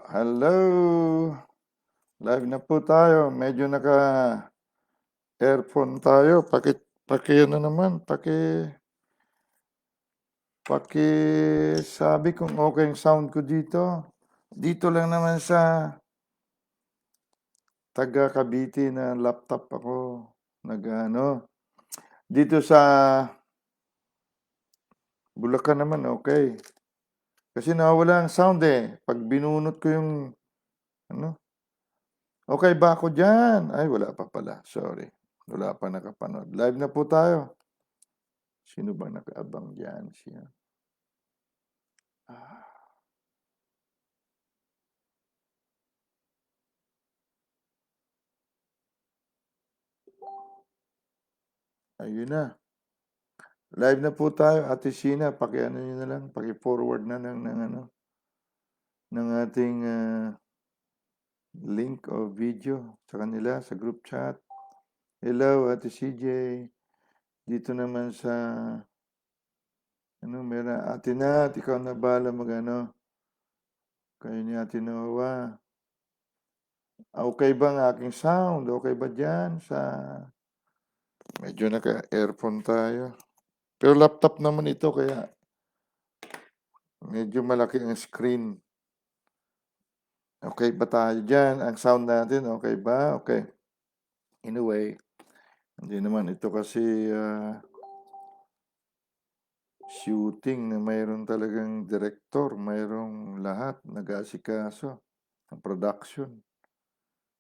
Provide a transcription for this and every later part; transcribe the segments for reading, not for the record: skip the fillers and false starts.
Hello! Live na po tayo. Medyo naka-earphone tayo. Ano naman, sabi kung okay yung sound ko dito. Dito lang naman sa taga Cavite na laptop ako. Dito sa Bulacan naman, okay. Kasi nawawala ang sound eh. Pag binunot ko yung, ano, okay ba ako dyan? Ay, wala pa pala. Sorry. Wala pa nakapanood. Live na po tayo. Sino ba nakaabang dyan siya? Ayun na. Live na po tayo. Ate Sheena, paki-ano nyo na lang. Paki-forward na ng ating link o video sa kanila, sa group chat. Hello, Ate CJ. Dito naman sa, meron Ate Nat, ikaw na bala kayo ni Ate Noah. Okay ba ang aking sound? Okay ba dyan medyo naka-earphone tayo. Pero laptop naman ito, kaya medyo malaki ang screen. Okay ba tayo dyan? Ang sound natin, okay ba? Okay. Anyway, hindi naman ito kasi shooting na mayroon talagang director, mayroong lahat, nag-aasikaso, ang production.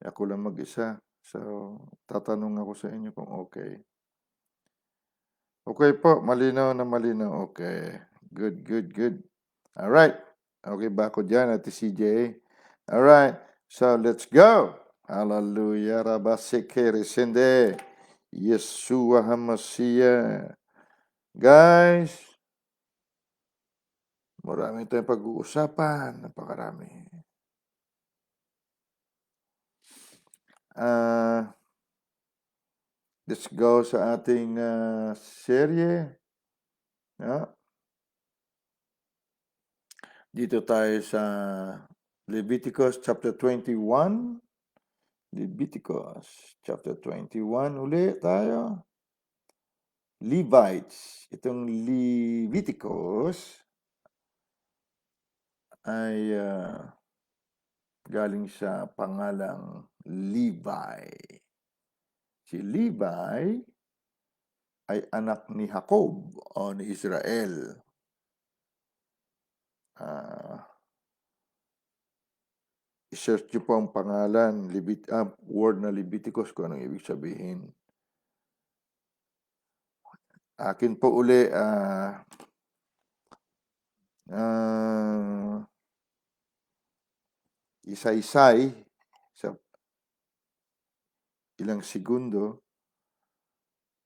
Ako lang mag-isa. So, tatanong ako sa inyo kung okay. Okay po, malinaw na malinaw. Okay. Good, good, good. All right. Okay ba ako dyan, Ate CJ? All right. So, let's go. Hallelujah. Rabasike resende. Yeshua HaMashiach. Guys, marami tayong pag-uusapan. Napakarami. Let's go sa ating serye. Dito tayo sa Leviticus chapter 21. Leviticus chapter 21. Uli tayo. Levites. Itong Leviticus ay galing sa pangalang Levi. Si Levi ay anak ni Jacob o ni Israel. I-search nyo po ang pangalan, word na Leviticus, kung anong ibig sabihin. Akin po uli, isa-isay sa ilang segundo.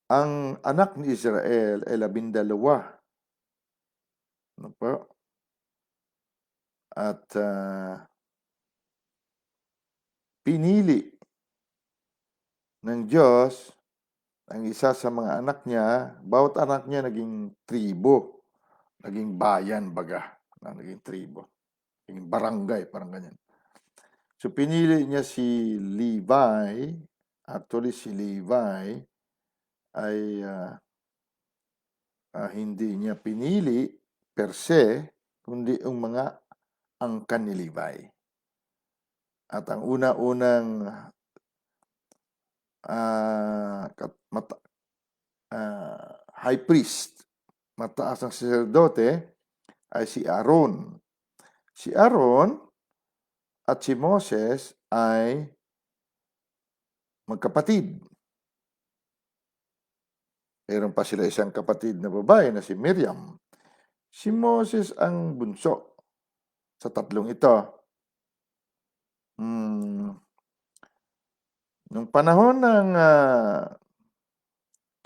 Ang anak ni Israel ay 12. Ano po? At pinili ng Diyos ang isa sa mga anak niya. Bawat anak niya naging tribo, naging bayan baga, naging tribo, naging barangay, parang ganyan. So pinili niya si Levi. Actually si Levi ay hindi niya pinili per se, kundi ang mga angkan ni Levi. At ang una-unang high priest, mataas ang sacerdote, ay si Aaron. Si Aaron at si Moses ay magkapatid. Meron pa sila isang kapatid na babae na si Miriam. Si Moses ang bunso sa tatlong ito. Nung panahon ng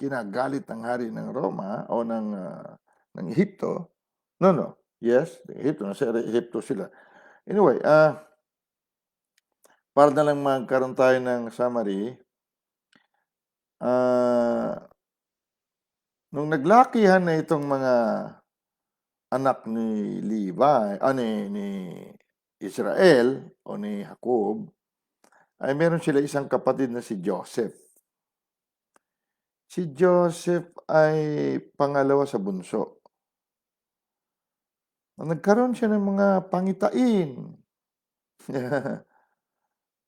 kinagalit ng hari ng Roma o ng Ehipto, yes, Ehipto, nasa Ehipto sila. Anyway, para na lang magkaroon tayo ng summary, nung naglakihan na itong mga anak ni Levi, Israel o ni Jacob ay meron sila isang kapatid na si Joseph. Si Joseph ay pangalawa sa bunso. Nagkaroon siya ng mga pangitain.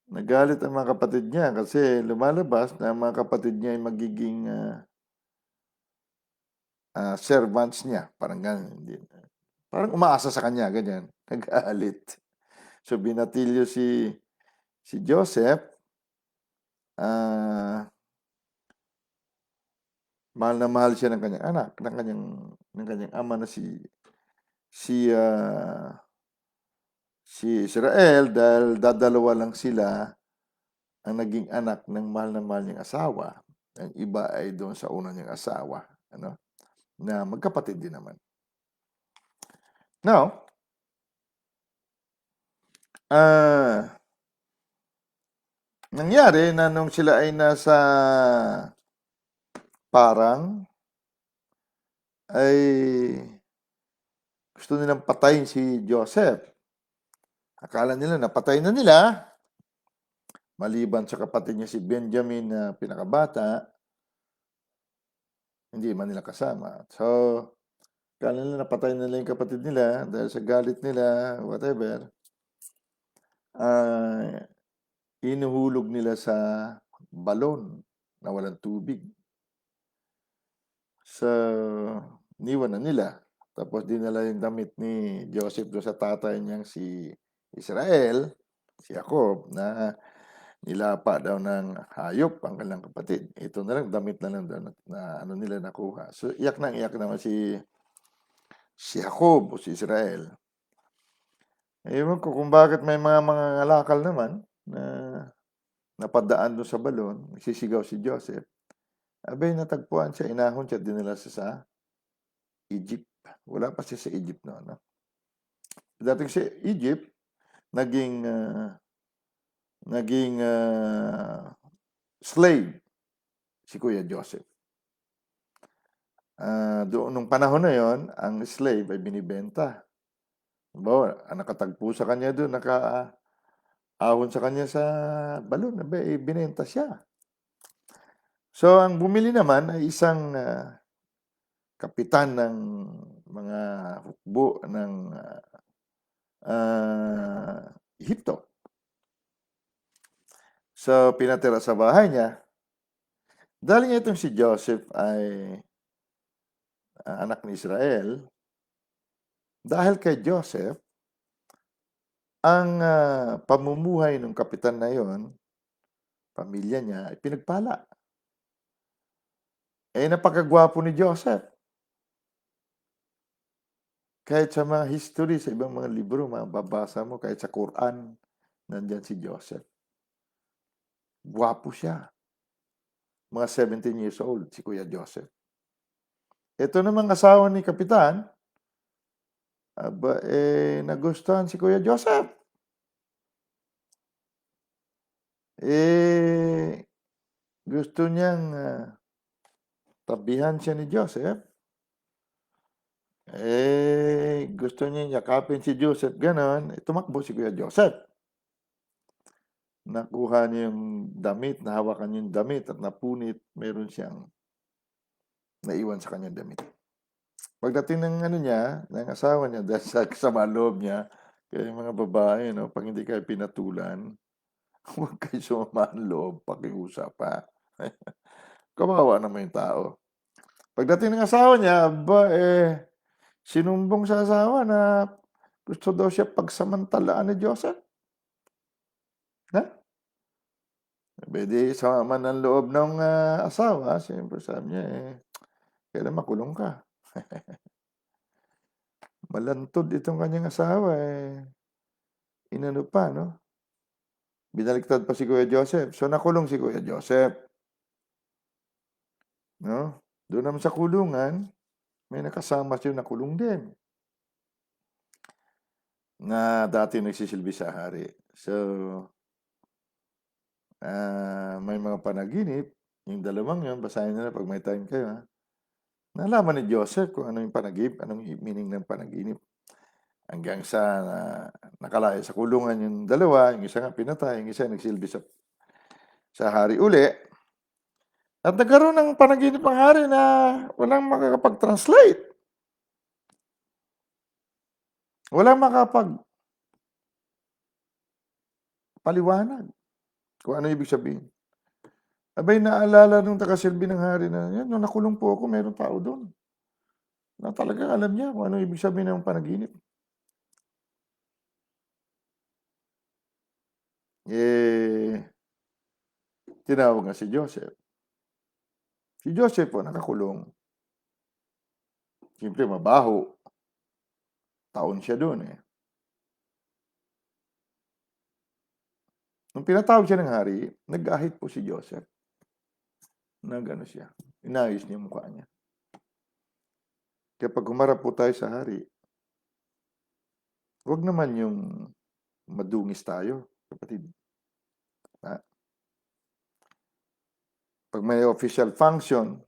Nagalit ang mga kapatid niya kasi lumalabas na ang mga kapatid niya ay magiging servants niya. Parang ganun. Parang umaasa sa kanya, ganyan. Nagalit. So binatilyo si Joseph. Mahal na mahal siya ng kanyang anak, ng kanyang ama na si Israel, dahil dadalawa lang sila ang naging anak ng mahal na mahal niyang asawa. Ang iba ay doon sa una niyang asawa, na magkapatid din naman. Now, nangyari na nung sila ay nasa parang, ay gusto nilang patayin si Joseph. Akala nila napatay na nila, maliban sa kapatid niya si Benjamin na pinakabata, hindi man nila kasama. So, akala nila napatay na nila yung kapatid nila dahil sa galit nila, whatever. Inuhulog nila sa balon na walang tubig. So, niwan na nila. Tapos dinala yung damit ni Joseph doon sa tatay niyang si Israel, si Jacob, na nilapa daw ng hayop ang kanilang kapatid. Ito na lang, damit na lang daw na ano nila nakuha. So, iyak naman si Jacob o si Israel. Ewan ko kung bakit may mga ngalakal naman na napadaan doon sa balon, nagsisigaw si Joseph. Abay, natagpuan siya, inahon siya, dinala siya sa Egypt. Wala pa siya sa Egypt noon. No? Dating sa Egypt, naging slave si Kuya Joseph. Doon nung panahon na yon, ang slave ay binibenta. Bawa, nakatagpo sa kanya doon, nakaahon sa kanya sa balon, abay, binenta siya. So, ang bumili naman ay isang kapitan ng mga hukbo ng Ehipto. So, pinatira sa bahay niya. Dahil nga itong si Joseph ay anak ni Israel, dahil kay Joseph, ang pamumuhay ng kapitan na yon, pamilya niya, ay pinagpala. Napakagwapo ni Joseph. Kahit sa mga history, sa ibang mga libro, mababasa mo, kahit sa Quran, nandyan si Joseph. Gwapo siya. Mga 17 years old, si Kuya Joseph. Ito namang asawa ni Kapitan, nagustuhan si Kuya Joseph. Gusto niyang tabihan siya ni Joseph. Gusto niya yakapin si Joseph, ganon. Tumakbo si Kuya Joseph. Nakuha niya yung damit, nahawakan yung damit at napunit, meron siyang naiwan sa kanyang damit. Pagdating ng ng asawa niya, dahil sa kasama loob niya, kaya yung mga babae, pag hindi kayo pinatulan, huwag kayo sumama ang loob, pakiusap pa. Kawawa naman yung tao. Pagdating ng asawa niya, sinumbong sa asawa na gusto daw siya pagsamantalaan ni Joseph. Pwede sa ng loob ng asawa, siyempre sabi niya, kailan makulong ka? Malantod itong kanyang asawa, inano pa, no? Binaliktad pa si Kuya Joseph. So, nakulong si Kuya Joseph. No? Doon naman sa kulungan, may nakasama siya nakulong din. Na dati nagsisilbi sa hari. So, may mga panaginip. Yung dalawang yun, basahin nila pag may time kayo. Ha? Nalaman ni Joseph kung ano yung panaginip, anong meaning ng panaginip. hanggang sa nakalaya sa kulungan yung dalawa, yung isa nga pinatay, yung isa nagsilbi sa hari uli. At nagkaroon ng panaginip ang hari na walang makakapag-translate. Walang makapagpaliwanag kung ano ibig sabihin. Abay, naalala nung tagasilbi ng hari na yan, nung nakulong po ako, meron tao doon na talagang alam niya kung ano ibig sabihin ng panaginip. Tinawag nga si Joseph. Si Joseph po nakakulong. Siyempre mabaho. Taon siya doon eh. Nung pinatawag siya ng hari, nag-ahit po si Joseph. Nag-ano siya. Inayos niya yung mukha niya. Kaya pag humarap po tayo sa hari, huwag naman yung madungis tayo, kapatid. Ha? Pag may official function,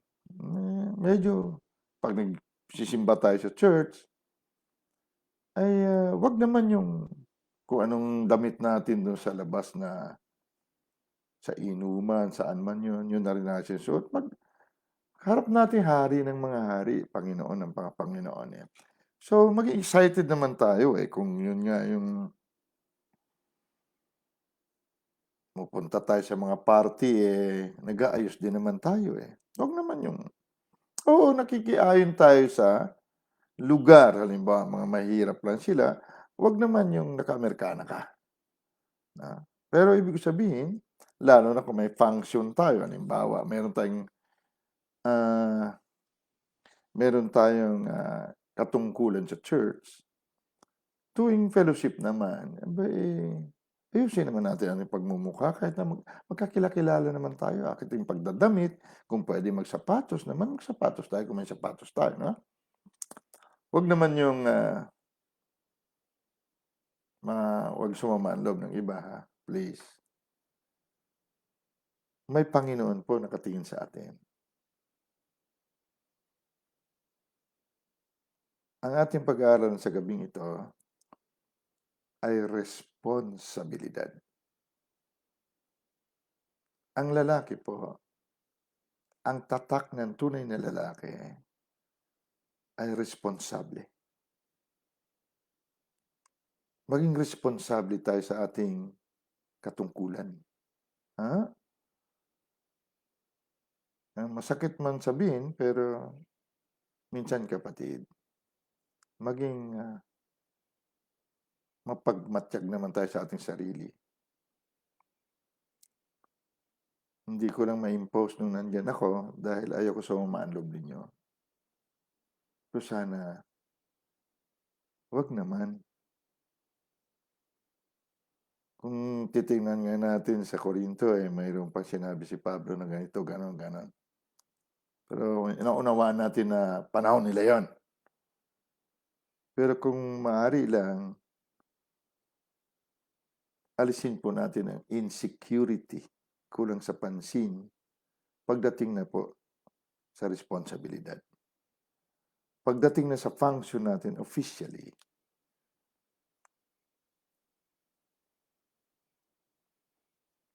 medyo, pag nagsisimba tayo sa church, ay wag naman yung kung anong damit natin doon sa labas na sa inuman, saan man yun na rin natin suot. Harap natin hari ng mga hari, Panginoon ng mga Panginoon. Eh. So, maging excited naman tayo kung yun nga yung pupunta tayo sa mga party, nag-aayos din naman tayo Huwag naman yung, oo, nakikiayon tayo sa lugar, halimbawa, mga mahirap lang sila, huwag naman yung naka-Amerikana ka. Pero ibig sabihin, lalo na kung may function tayo, halimbawa, meron tayong katungkulan sa church, tuwing fellowship naman, ayusin naman natin ang pagmumukha kahit na magkakilala naman tayo. Akit yung pagdadamit, kung pwede magsapatos naman, magsapatos tayo kung may sapatos tayo. No? Huwag naman yung huwag sumama ang loob ng iba, ha? Please. May Panginoon po nakatingin sa atin. Ang ating pag-aaral sa gabing ito ay responsibilidad. Ang lalaki po, ang tatak ng tunay na lalaki ay responsable. Maging responsable tayo sa ating katungkulan. Ha? Masakit man sabihin, pero minsan kapatid, maging mapagmatyag naman tayo sa ating sarili. Hindi ko lang ma-impose nung nandyan ako dahil ayaw ko sumama ang loob ninyo. So sana, wag naman. Kung titingnan nga natin sa Korinto, mayroon pang sinabi si Pablo na ganito, ganon. Pero inaunawaan natin na panahon nila yon. Pero kung maaari lang, alisin po natin ang insecurity, kulang sa pansin, pagdating na po sa responsibilidad. Pagdating na sa function natin officially,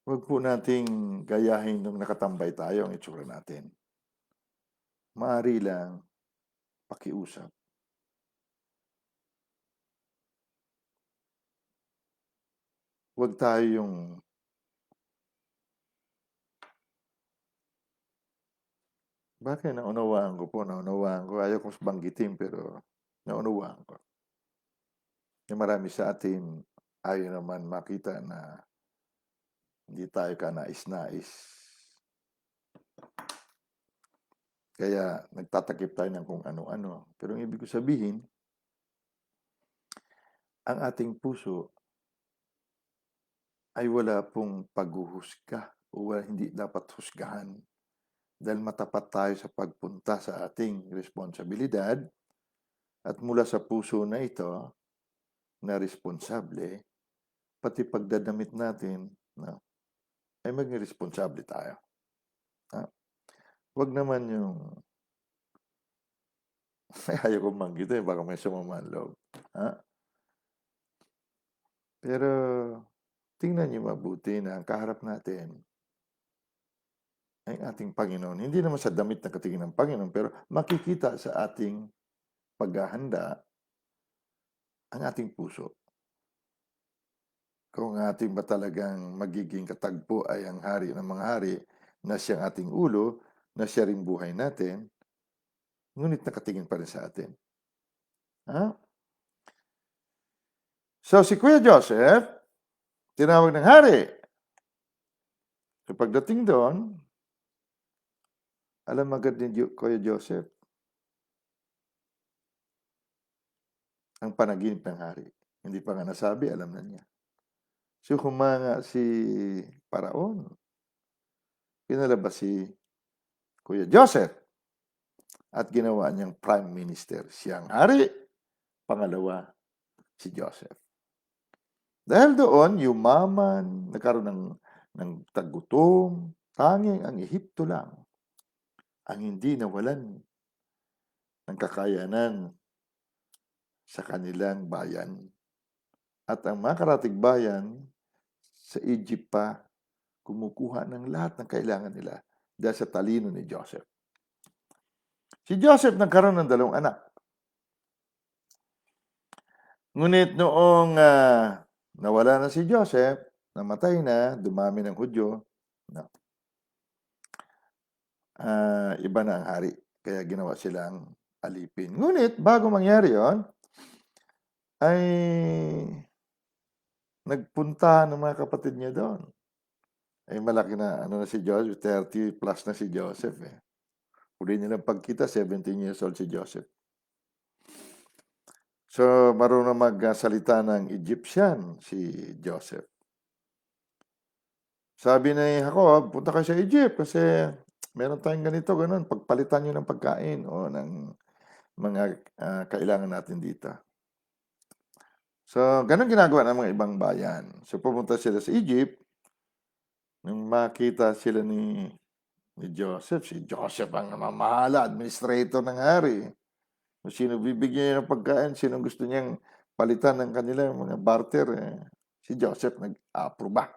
huwag po nating gayahin nung nakatambay tayo ang itsura natin. Maaari lang, pakiusap. Huwag tayo yung bakit naunawaan ko. Ayaw kong banggitin pero naunawaan ko. Yung marami sa atin ayaw naman makita na hindi tayo kanais-nais. Kaya nagtatakip tayo ng kung ano-ano. Pero ang ibig ko sabihin, ang ating puso ay wala pong paghuhusga o hindi dapat husgahan. Dahil matapat tayo sa pagpunta sa ating responsibilidad at mula sa puso na ito, na responsable, pati pagdadamit natin, ay maging responsable tayo. Huwag naman yung ayaw kong manggito baka may sumama ang loob. Pero tingnan niyo mabuti na ang kaharap natin ay ating Panginoon. Hindi naman sa damit na katingin ng Panginoon, pero makikita sa ating paghahanda ang ating puso. Kung ating ba talagang magiging katagpo ay ang hari ng mga hari na siyang ating ulo, na siya ring buhay natin, ngunit nakatingin pa rin sa atin. Ha? So si Kuya Joseph, tinawag ng hari. So pagdating doon, alam agad ni Kuya Joseph ang panaginip ng hari. Hindi pa nga nasabi, alam na niya. So humanga si Paraon. Pinalabas si Kuya Joseph at ginawa niyang prime minister. Siyang hari, pangalawa si Joseph. Dahil doon, yumaman, nagkaroon ng tagutom, tanging ang Ehipto lang ang hindi nawalan ng kakayanan sa kanilang bayan. At ang mga karatig bayan sa Egypt pa, kumukuha ng lahat ng kailangan nila dahil sa talino ni Joseph. Si Joseph nagkaroon ng 2 anak. Ngunit noong nawala na si Joseph, namatay na, dumami ng Hudyo, iba na ang hari. Kaya ginawa silang alipin. Ngunit bago mangyari yon, ay nagpunta ng mga kapatid niya doon. Ay malaki na, si Joseph, 30 plus na si Joseph eh. Uli nilang pagkita, 17 years old si Joseph. So, marunong magsalita ng Egyptian si Joseph. Sabi ni Jacob, punta kayo sa Egypt kasi meron tayong ganito, ganun. Pagpalitan nyo ng pagkain o ng mga kailangan natin dito. So, ganun ginagawa ng mga ibang bayan. So, pumunta sila sa Egypt. Nung makita sila ni Joseph, si Joseph ang namamahala, administrator ng hari. Kung sino bibigyan niya ng pagkain, sino gusto niyang palitan ng kanilang mga barter, si Joseph nag-aproba.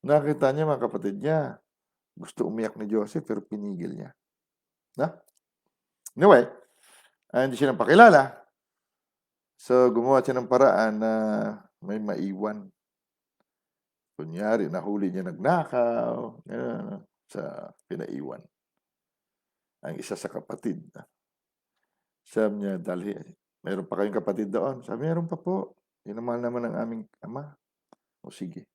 Nakita niya mga kapatid niya, gusto umiyak ni Joseph pero pinigil niya. Na? Anyway, hindi siya pakilala. So, gumawa siya ng paraan na may maiwan. Kunyari, nahuli niya nagnakaw, sa pinaiwan. Ang isa sa kapatid. Sabi niya, mayroon pa kayong kapatid doon? Sabi, mayroon pa po. Inamahal naman ng aming ama. O sige.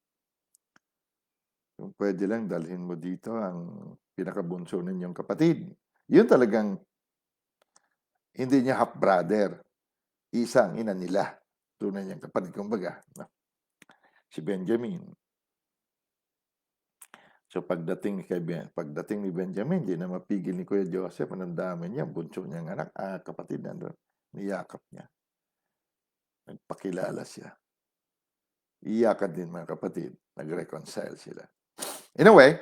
Kung pwede lang, dalhin mo dito ang pinakabunso ninyong kapatid. Yun talagang hindi niya half-brother. Isang ina nila. Tunay niyang kapatid, kumbaga. Si Benjamin. So pagdating ni Benjamin, hindi na mapigil ni Kuya Joseph. Ang dami niya, bunso niyang anak, kapatid nandun. Niyakap niya. Nagpakilala siya. Iyakan din mga kapatid. Nag-reconcile sila. Anyway,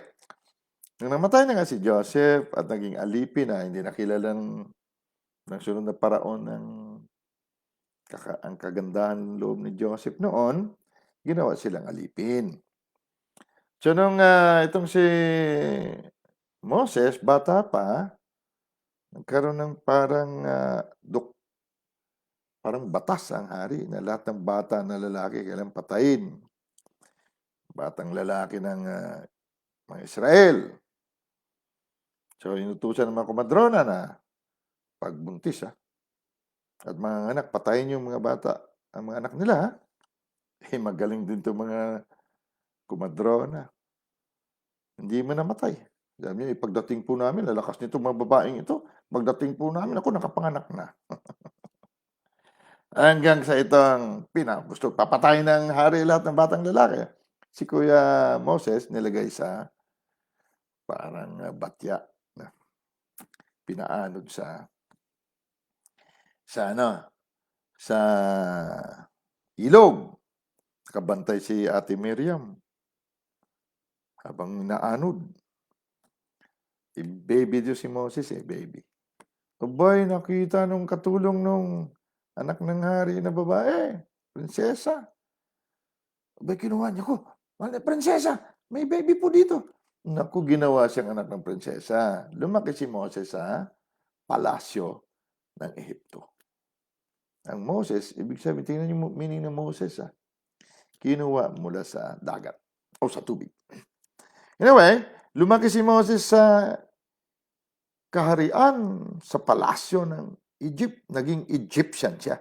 nung namatay na nga si Joseph at naging alipin na hindi nakilalang ng sunod na paraon ang kagandahan ng loob ni Joseph noon, ginawa silang alipin. So nung itong si Moses, bata pa, nagkaroon ng parang batas ang hari na lahat ng bata na lalaki kailangan patayin. Batang lalaki ng mga Israel. So inutusan ng mga kumadrona na pagbuntis at mga anak, patayin yung mga bata, ang mga anak nila magaling din itong mga kumadrona. Hindi mo namatay. Sabi niya, pagdating po namin, lalakas nito mga babaeng ito. Pagdating po namin, ako nakapanganak na. Hanggang sa itong gusto papatayin ng hari lahat ng batang lalaki. Si Kuya Moses nilagay sa parang batya na pinaanod sa ilog. Nakabantay si Ate Miriam habang naanod. Baby Diyos si Moses baby. Abay, nakita nung katulong nung anak ng hari na babae, prinsesa. Abay kinuha niya, "Ko, prinsesa, may baby po dito." Naku, ginawa siyang anak ng prinsesa. Lumaki si Moses sa palasyo ng Ehipto. Ang Moses, ibig sabihin, tingnan niyo meaning ng Moses, kinuha mula sa dagat o sa tubig. Anyway, lumaki si Moses sa kaharian, sa palasyo ng Egypt. Naging Egyptian siya.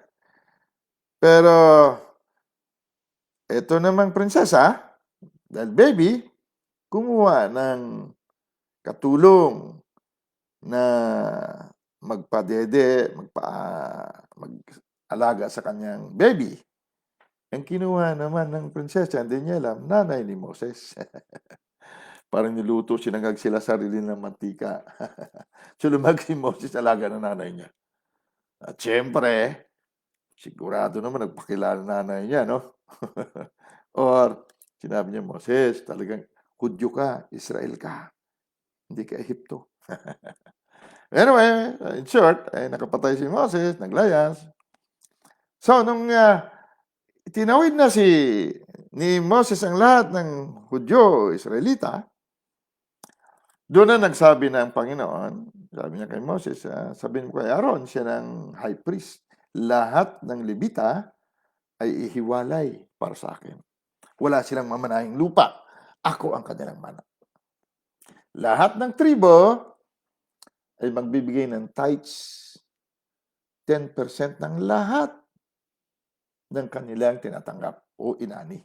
Pero, ito namang prinsesa, dahil baby, kumuha ng katulong na mag-alaga sa kanyang baby. Ang kinuha naman ng prinsesa, hindi niya alam, nanay ni Moses. Parang niluto, sinangag sila sarili ng mantika. So lumaki si Moses, alaga ng nanay niya. At syempre, sigurado naman nagpakilala ng nanay niya, no? Or sinabi niya, Moses, talagang Hudyo ka, Israel ka, hindi ka Ehipto. Anyway, in short, nakapatay si Moses, naglayas. So, nung tinawid na ni Moses ang lahat ng Hudyo, Israelita, doon na nagsabi ng Panginoon, sabi niya kay Moses, sabihin mo kay Aaron, siya ng high priest, lahat ng Levita ay ihiwalay para sa akin. Wala silang mamanahing lupa. Ako ang kanilang mana. Lahat ng tribo ay magbibigay ng tithes, 10% ng lahat ng kanilang tinatanggap o inani.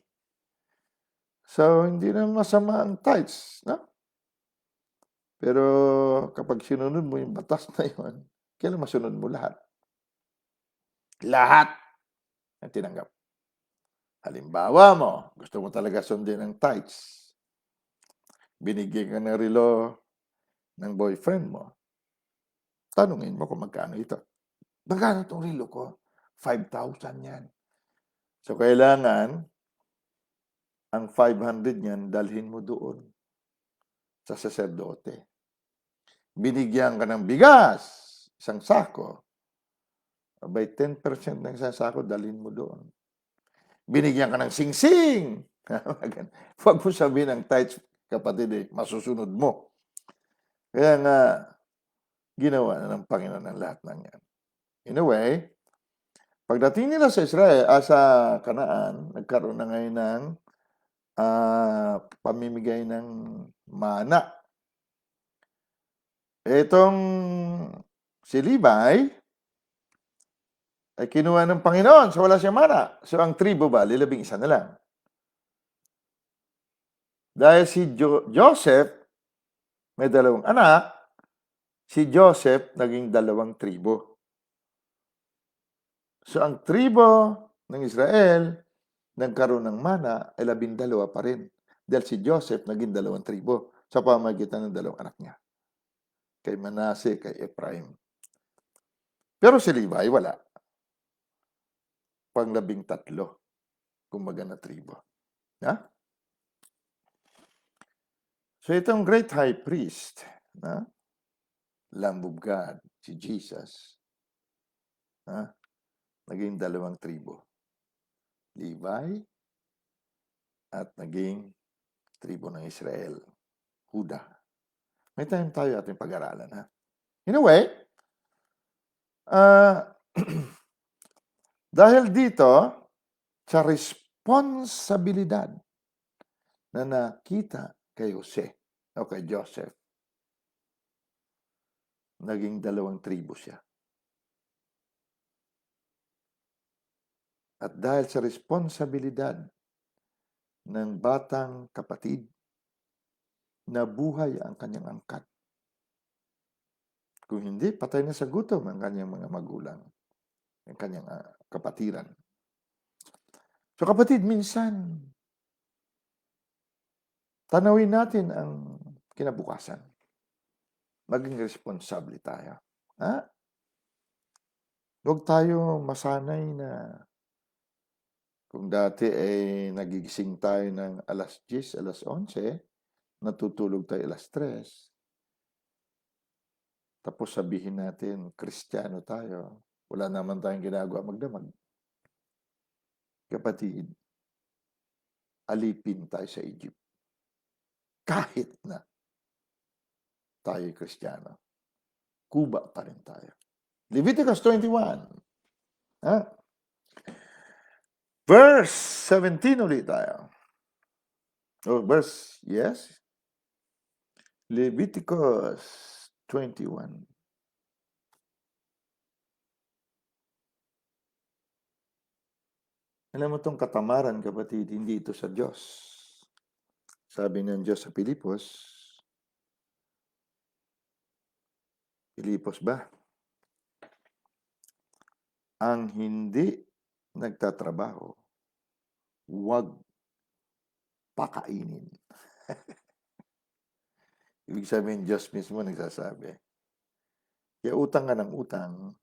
So, hindi na masama ang tithes, no? Pero kapag sinunod mo yung batas na yun, kailan masunod mo lahat? Lahat ang tinanggap. Halimbawa mo, gusto mo talaga sundin ang tithes. Binigyan ka ng relo ng boyfriend mo. Tanungin mo kung magkano ito. Magkano itong relo ko? 5,000 yan. So, kailangan ang 500 niyan dalhin mo doon sa saserdote. Binigyan ka ng bigas, isang sako. Abay, 10% ng isang sako, dalhin mo doon. Binigyan ka ng singsing. Huwag mo sabihin ng tithes, kapatid, masusunod mo. Kaya nga, ginawa na ng Panginoon ang lahat ng yan. In a way, pagdating nila sa Israel, sa Kanaan, nagkaroon na ngayon ng pamimigay ng mana. Itong si Levi ay kinuha ng Panginoon, so wala siyang mana. So ang tribo ba, 11 na lang. Dahil si Joseph, may 2 anak, si Joseph naging 2 tribo. So ang tribo ng Israel, nagkaroon ng mana, ay 12 pa rin. Dahil si Joseph naging 2 tribo sa pamagitan ng 2 anak niya. Kay Manase, kay Ephraim. Pero si Levi, wala. Pang 13, kumbaga na tribo. Ha? So itong great high priest, Lamb of God, si Jesus, naging 2 tribo. Levi at naging tribo ng Israel, Huda. May time tayo ating pag-aralan, ha? In a way, dahil dito, sa responsibilidad na nakita kay Jose o kay Joseph, naging 2 tribo siya. At dahil sa responsibilidad ng batang kapatid, nabuhay ang kanyang angkat. Kung hindi, patay na sa gutom ang kanyang mga magulang, ang kanyang kapatiran. So kapatid, minsan, tanawin natin ang kinabukasan. Maging responsable tayo. Huwag tayo masanay na kung dati ay nagigising tayo ng alas 10, alas 11, natutulog tayo alas 3. Tapos sabihin natin, Kristiyano tayo. Wala naman tayong ginagawa magdamag. Kapatid, alipin tayo sa Egypt. Kahit na tayo Kristiyano, Kuba pa rin tayo. Leviticus 21. Verse 17 ulit tayo. Yes. Leviticus 21. Alam mo itong katamaran, kapatid, hindi ito sa Diyos. Sabi ng Diyos sa Pilipos ba? Ang hindi nagtatrabaho, huwag pakainin. Ibig sabihin, Diyos mismo nagsasabi. Kaya utang ka ng utang,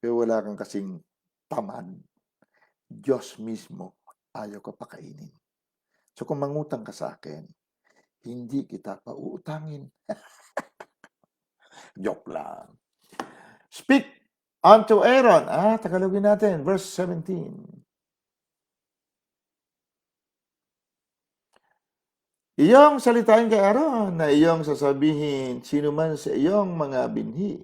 kaya wala kang kasing tamad. Diyos mismo ayaw ka pakainin. So kung mangutang ka sa akin, hindi kita pauutangin. Joke lang. Speak unto Aaron. Tagalogin natin. Verse 17. Iyong salitain kay Aaron na iyong sasabihin sino man sa iyong mga binhi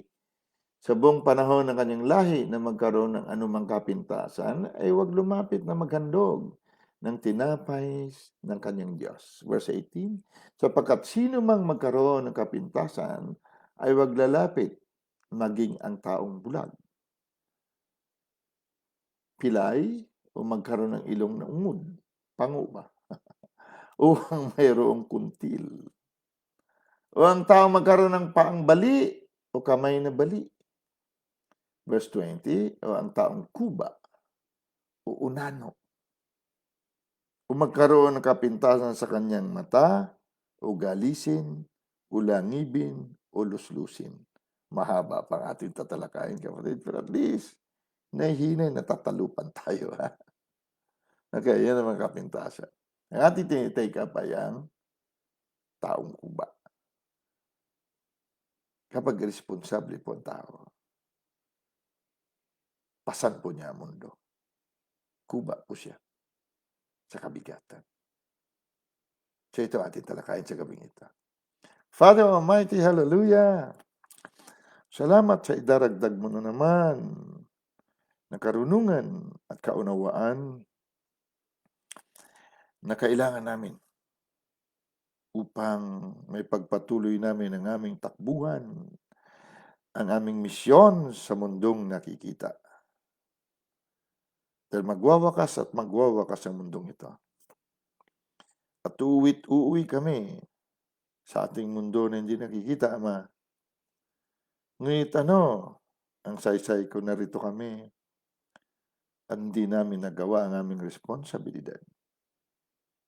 sa buong panahon ng kanyang lahi na magkaroon ng anumang kapintasan ay huwag lumapit na maghandog ng tinapay ng kanyang Diyos. Verse 18, sapagkat sino mang magkaroon ng kapintasan ay huwag lalapit maging ang taong bulag, pilay o magkaroon ng ilong na ungod, pango ba? O ang mayroong kuntil. O ang taong magkaroon ng paang bali o kamay na bali. Verse 20, o ang taong kuba o unano. O magkaroon ng kapintasan sa kanyang mata o galisin o langibin o luslusin. Mahaba pang ating tatalakayin, kapatid. Pero at least, nahihinay, natatalupan tayo. Ha? Okay, yan naman kapintasan. Ang ating tinitake up ay ang taong kuba. Kapag responsable po ang tao, pasan po niya ang mundo. Kuba po siya sa kabigatan. So ito ating talakayin sa gabing ito. Father Almighty, hallelujah! Salamat sa idaragdag mo na naman na karunungan at kaunawaan na kailangan namin upang may pagpatuloy namin ang aming takbuhan, ang aming misyon sa mundong nakikita. Dahil magwawakas at magwawakas ang mundong ito. At uuwi kami sa ating mundo na hindi nakikita, Ama. Ngunit ang saysay ko narito kami at hindi namin nagawa ang aming responsibilidad.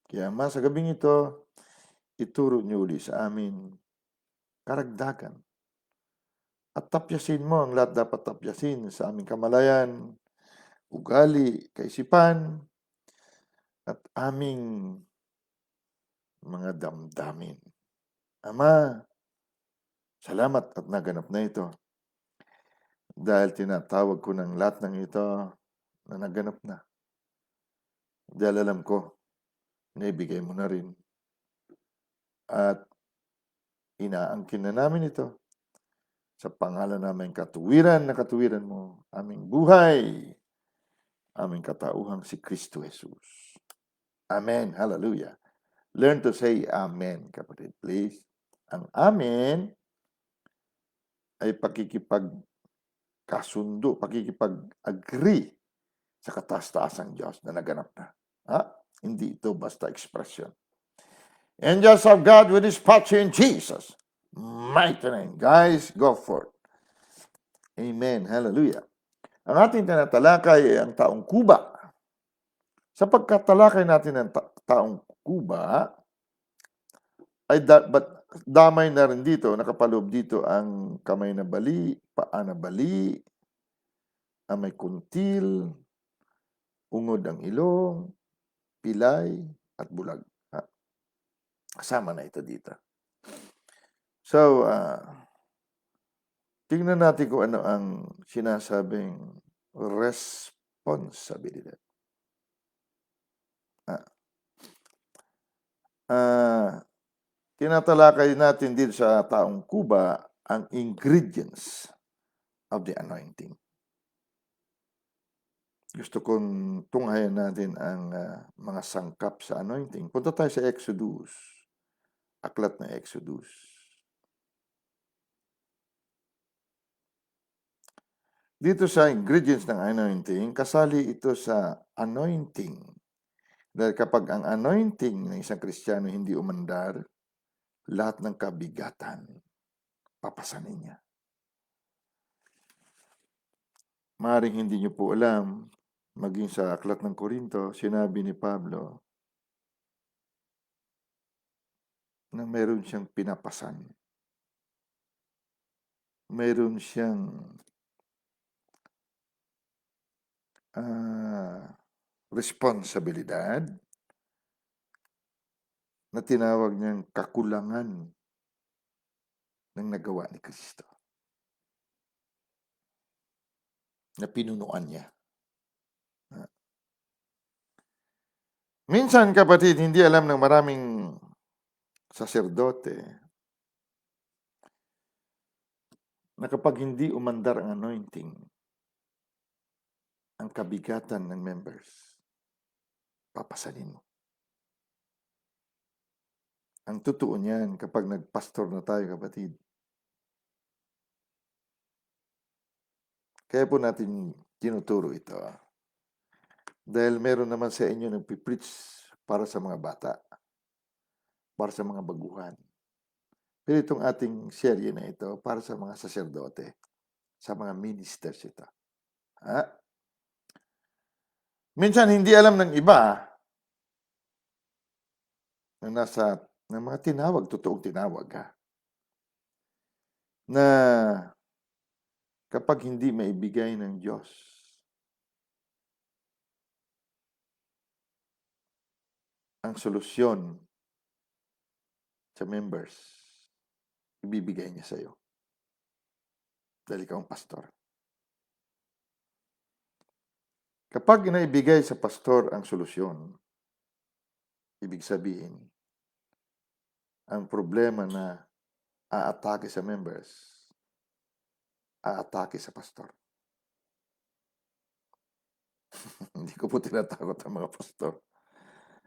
Kaya Ama, sa gabing ito, ituro niyo uli sa amin karagdagan. At tapyasin mo ang lahat dapat tapyasin sa aming kamalayan, ugali, kaisipan, at aming mga damdamin. Ama, salamat at naganap na ito. Dahil tinatawag ko ng lahat ng ito na naganap na. Dahil alam ko, naibigay mo na rin. At inaangkin na namin ito sa pangalan namin katuwiran na katuwiran mo, aming buhay, aming katauhang si Kristo Jesus. Amen. Hallelujah. Learn to say amen, kapatid, please. Ang amen ay pakikipagkasundo, pakikipag-agree sa kataas-taasang Diyos na naganap na. Hindi ito basta expression. Angels of God will dispatch you in Jesus' mighty name. Guys, go for it. Amen. Hallelujah. Ang ating tinatalakay ay ang taong Kuba. Sa pagkatalakay natin ng taong Kuba, ay damay na rin dito, nakapaloob dito ang kamay na bali, paa na bali, ang may kuntil, ungod ang ilong, pilay, at bulag. Kasama na ito dito. So, tingnan natin kung ano ang sinasabing responsibilidad. Ah, tinatalakay natin din sa taong Kuba ang ingredients of the anointing. Gusto kong tunghayan natin ang mga sangkap sa anointing. Punta tayo sa Exodus, aklat na Exodus. Dito sa ingredients ng anointing, kasali ito sa anointing. Dahil kapag ang anointing ng isang Kristiyano hindi umandar, lahat ng kabigatan, papasanin niya. Maaaring hindi niyo po alam, maging sa aklat ng Korinto, sinabi ni Pablo na meron siyang pinapasan. Meron siyang responsibilidad na tinawag niyang kakulangan ng nagawa ni Kristo. Na pinunuan niya. Minsan, kapatid, hindi alam ng maraming saserdote na kapag hindi umandar ang anointing, ang kabigatan ng members, papasanin mo. Ang totoo niyan kapag nagpastor na tayo, kapatid. Kaya po natin tinuturo ito. Dahil meron naman sa inyo nagpipreach para sa mga bata, para sa mga baguhan. Pero itong ating serye na ito, para sa mga saserdote, sa mga ministers ito. Minsan hindi alam ng iba na ng mga tinawag, totoong tinawag na kapag hindi maibigay ng Diyos ang solusyon sa members, ibibigay niya sa iyo. Dahil ikaw ang pastor. Kapag naibigay sa pastor ang solusyon, ibig sabihin, ang problema na aatake sa members, aatake sa pastor. Hindi ko po tinatakot ang mga pastor.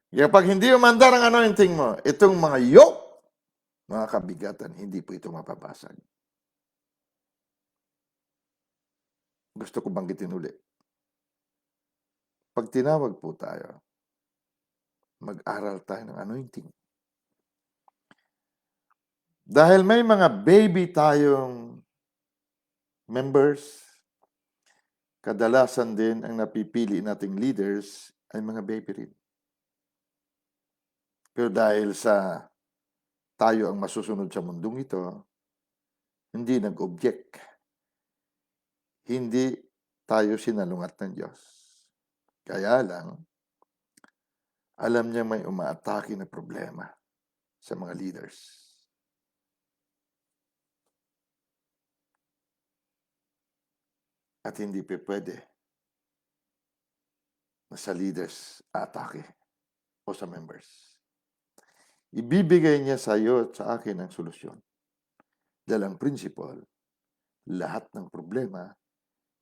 Kapag hindi umandar ang anointing mo, itong mga yoke, mga kabigatan, hindi po ito mapabasag. Gusto ko banggitin uli. Pag tinawag po tayo, mag-aral tayo ng anointing. Dahil may mga baby tayong members, kadalasan din ang napipili nating leaders ay mga baby rin. Pero dahil sa tayo ang masusunod sa mundong ito, hindi nag-object. Hindi tayo sinalungat ng Diyos. Kaya lang, alam niya may umaatake na problema sa mga leaders. At hindi pa pwede na sa leaders atake o sa members. Ibibigay niya sa iyo at sa akin ang solusyon. Dahil ang principle, lahat ng problema,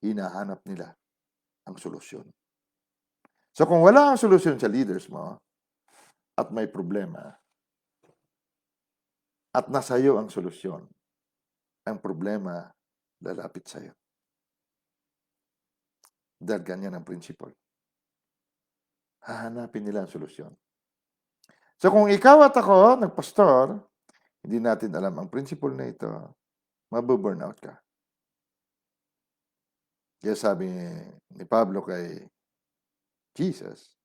hinahanap nila ang solusyon. So kung wala ang solusyon sa leaders mo, at may problema, at nasa iyo ang solusyon, ang problema lalapit sa iyo. Dahil ganyan ang principle. Hahanapin nila ang solusyon. So kung ikaw at ako, nagpastor, hindi natin alam ang principle na ito, mabuburnout ka. Kaya sabi ni Pablo kay Jesus,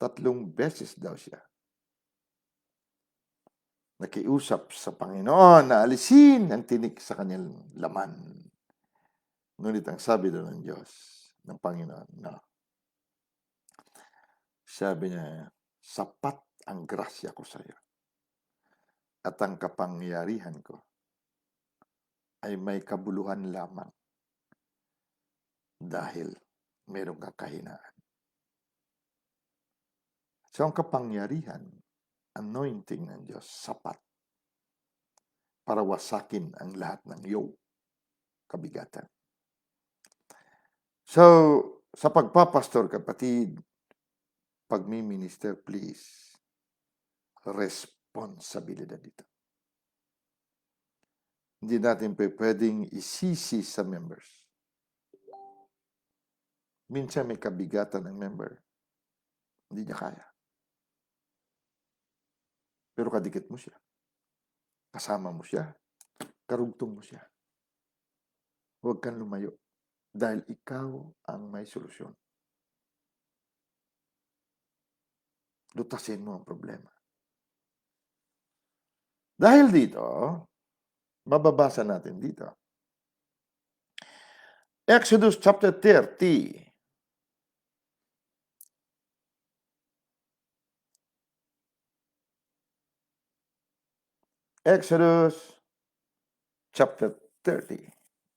3 beses daw siya nakiusap sa Panginoon na alisin ang tinik sa kanyang laman. Ngunit ang sabi daw ng Diyos, ng Panginoon, no. Sabi niya, sapat ang grasya ko sa iyo. At ang kapangyarihan ko ay may kabuluhan lamang dahil merong kakahinaan. So ang kapangyarihan anointing ng Diyos sapat para wasakin ang lahat ng yoke, kabigatan. So, sa pagpapastor, kapatid, pagmi-minister, please, responsibilidad dito. Hindi natin pwedeng isisi sa members. Minsan may kabigatan ng member. Hindi niya kaya. Pero kadikit mo siya. Kasama mo siya. Karugtong mo siya. Huwag kang lumayo. Dahil ikaw ang may solusyon. Lutasin mo ang problema. Dahil dito, mababasa natin dito. Exodus chapter 30. Exodus chapter 30,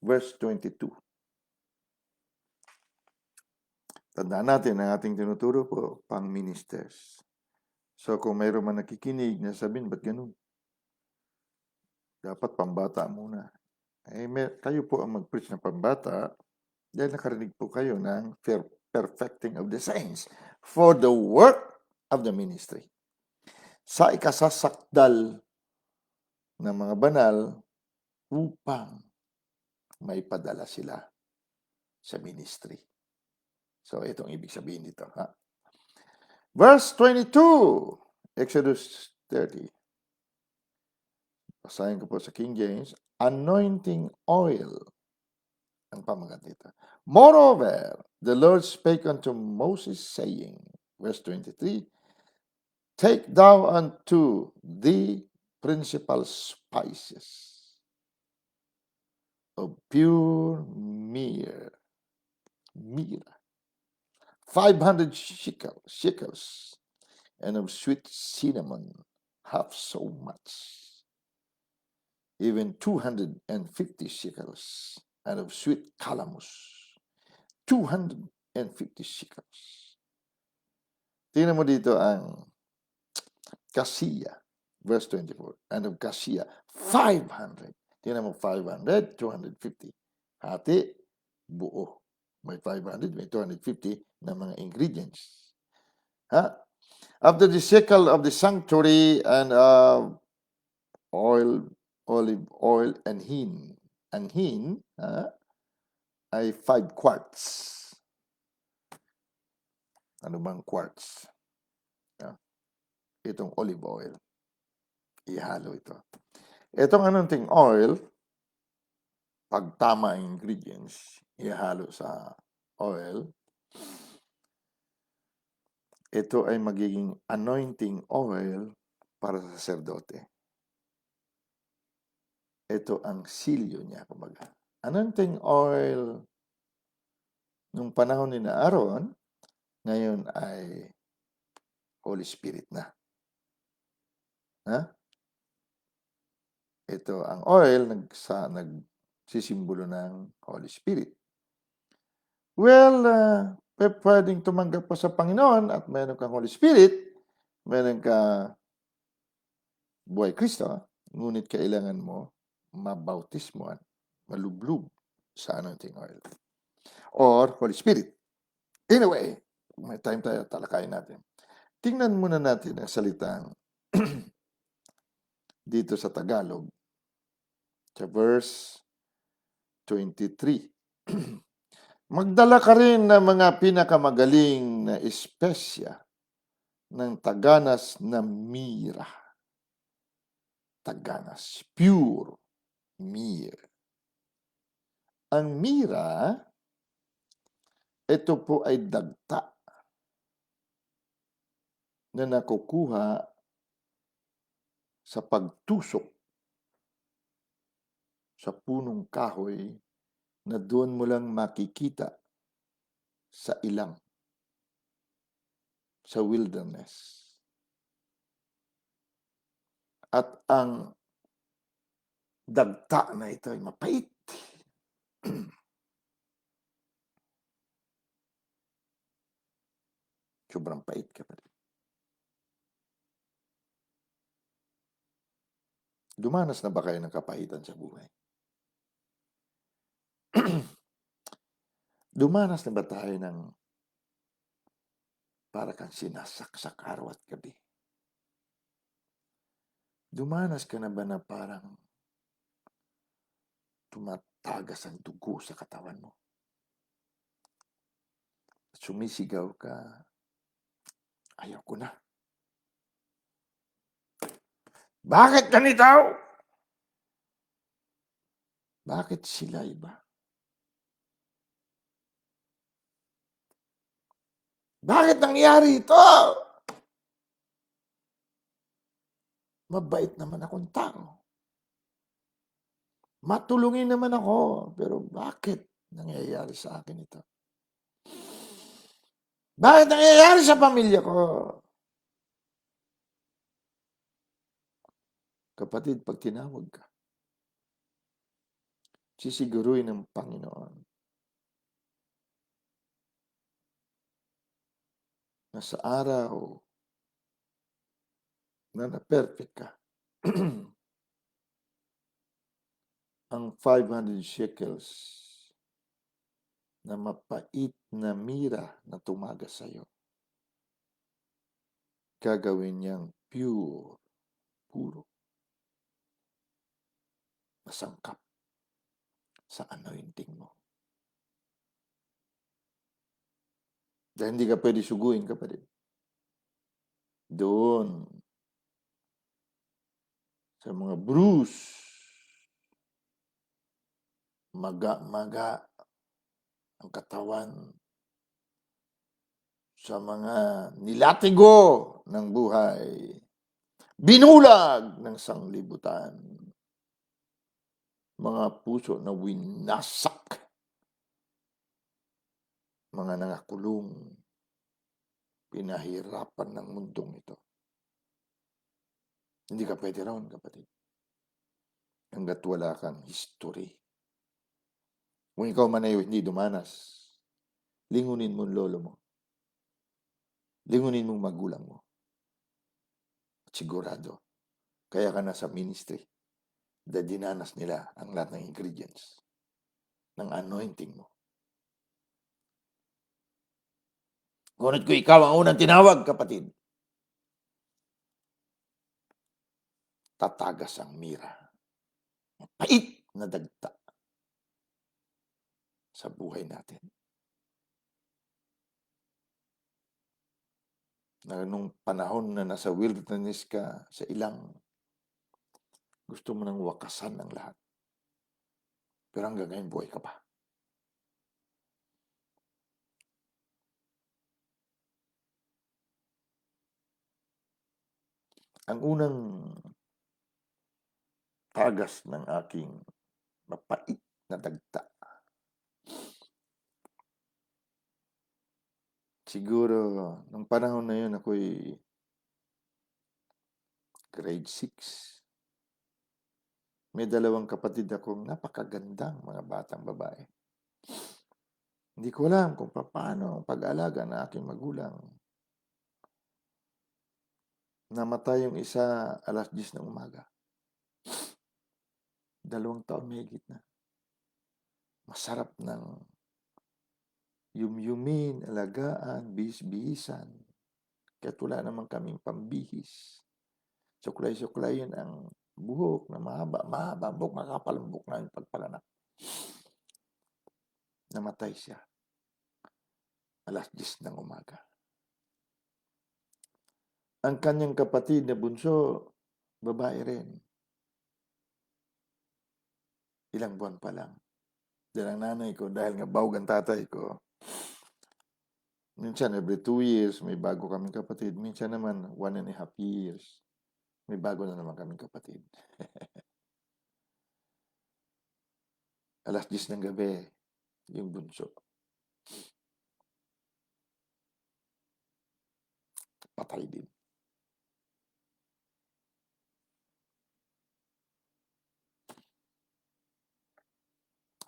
verse 22. Tandaan natin ang ating tinuturo po, pang-ministers. So kung mayroon man nakikinig na sabihin, ba't ganun? Dapat pambata muna. Kayo po ang mag-preach ng pambata dahil nakarinig po kayo ng perfecting of the saints for the work of the ministry. Sa ikasasakdal ng mga banal upang may padala sila sa ministry. So, itong ibig sabihin dito. Ha? Verse 22, Exodus 30. Basahin ko po sa King James. Anointing oil. Ang pamagat dito. Moreover, the Lord spake unto Moses, saying, verse 23, take thou unto thee principal spices of pure myrrh, 500 shekels, and of sweet cinnamon, half so much, even 250 shekels, and of sweet calamus, 250 shekels. Tingnan mo dito ang cassia, verse 24, and of cassia, 500. Tingnan mo, 500, 250. Hati, buo. May 500, may 250 na mga ingredients. Ha? After the shekel of the sanctuary and oil, olive oil, and hin. Ang hin ay 5 quarts. Ano bang quarts? Itong olive oil. Ihalo ito. Itong anointing oil, pag tama ang ingredients, ihalo sa oil, ito ay magiging anointing oil para sa sacerdote. Ito ang silyo niya, kumbaga. Anointing oil nung panahon ni Aaron, ngayon ay Holy Spirit na. Ha? Ito ang oil nagsisimbolo ng Holy Spirit. Well, pwedeng tumanggap pa sa Panginoon at meron kang Holy Spirit, meron ka buhay Kristo, ngunit kailangan mo mabautismoan, malublog sa anointing oil or Holy Spirit. Anyway, may time tayo, talakayin natin. Tingnan muna natin ang salitang dito sa Tagalog, sa verse 23. Magdala ka rin ng mga pinakamagaling na espesya ng taganas na mira. Taganas, pure myrrh. Ang mira, ito po ay dagta na nakukuha sa pagtusok sa punong kahoy na doon mo lang makikita sa ilang, sa wilderness. At ang dagta na ito ay mapait. Sobrang pait, kapatid. Dumanas na ba kayo ng kapahitan sa buhay? Dumanas na ba tayo ng para kang sinasaksak araw at gabi? Dumanas ka na ba na parang tumatagas ang dugo sa katawan mo? Sumisigaw ka, ayaw ko na. Bakit ganito? Bakit sila iba? Bakit nangyari ito? Mabait naman akong tao. Matulungin naman ako, pero bakit nangyayari sa akin ito? Bakit nangyayari sa pamilya ko? Kapatid, pag tinawag ka, sisiguruhin ng Panginoon na sa araw na na-perfect ka, ang 500 shekels na mapait na mira na tumagas sa'yo, gagawin niyang puro, masangkap sa anointing mo. Dahil hindi ka pwede suguin, kapatid. Doon, sa mga bruise, maga-maga ang katawan, sa mga nilatigo ng buhay, binulag ng sanglibutan, mga puso na winasak, mga nangakulong, pinahirapan ng mundong ito. Hindi ka pwede raon, kapatid. Hanggat wala kang history. Kung ikaw man ay hindi dumanas, lingunin mo ang lolo mo. Lingunin mo ang magulang mo. At sigurado, kaya ka nasa ministry dahil dinanas nila ang lahat ng ingredients ng anointing mo. Ngunit kung ikaw ang unang tinawag, kapatid, tatagas ang mira. Mapait na dagta sa buhay natin. Na nung panahon na nasa wilderness ka sa ilang, gusto mo nang wakasan ng lahat. Pero hanggang ngayon, buhay ka pa. Ang unang tagas ng aking mapait na dagta, siguro, nung panahon na yun, ako'y grade 6. May dalawang kapatid akong napakagandang mga batang babae. Hindi ko alam kung paano ang pag-aalaga ng aking magulang. Namatay yung isa 10:00 ng umaga. 2 taon mahigit na. Masarap ng yumyumin, alagaan, bihis-bihisan. Kaya't wala naman kaming pambihis. Suklay-suklayin ang buhok na mahaba ang buhok, makapal ang buhok namin pagpalanak. Namatay siya 10:00 ng umaga. Ang kanyang kapatid na bunso, babae rin. Ilang buwan pa lang. Dahil ang nanay ko, dahil nga bawag ang tatay ko, minsan every 2 years, may bago kaming kapatid. Minsan naman, 1.5 years, may bago na naman kaming kapatid. 10:00 ng gabi, yung bunso. Patay din.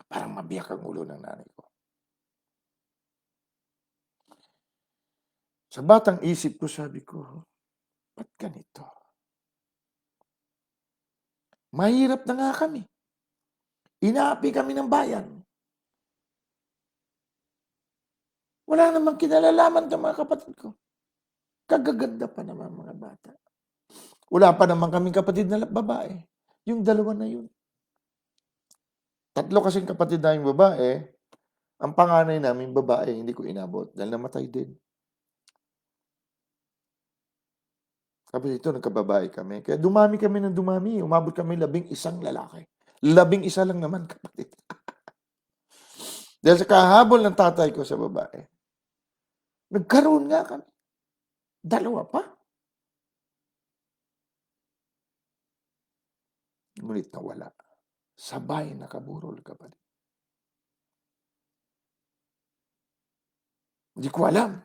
Parang mabiyak ang ulo ng nanay ko. Sa batang isip ko, sabi ko, ba't ganito? Mahirap na nga kami. Inaapi kami ng bayan. Wala namang kinalalaman ng mga kapatid ko. Kagaganda pa naman mga bata. Wala pa naman kaming kapatid na babae. Yung dalawa na yun. 3 kasing kapatid naming babae. Ang panganay namin babae, hindi ko inabot dahil namatay din. Sabi dito, nagkababae kami. Kaya dumami kami ng dumami. Umabot kami 11 lalaki. 11 lang naman kapatid. Dahil sa kahabol ng tatay ko sa babae, nagkaroon nga kami. 2 pa. Ngunit nawala. Sabay nakaburol kapatid. Hindi ko alam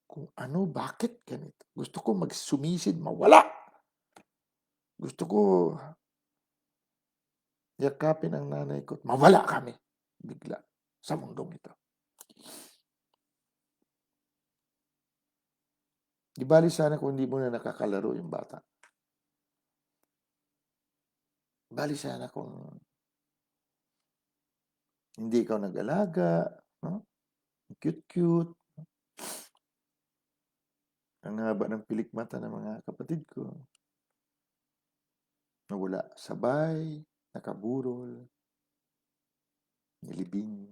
kung ano, bakit ganito. Gusto ko magsumisid, mawala. Gusto ko yakapin ang nanay ko. Mawala kami. Bigla. Sa mundong ito. Di bali sana kung hindi mo na nakakalaro yung bata. Bali sana kung hindi ikaw nag-alaga. No? Cute-cute. Ang haba ng pilikmata ng mga kapatid ko. Nawala. Sabay. Nakaburol. Nilibing.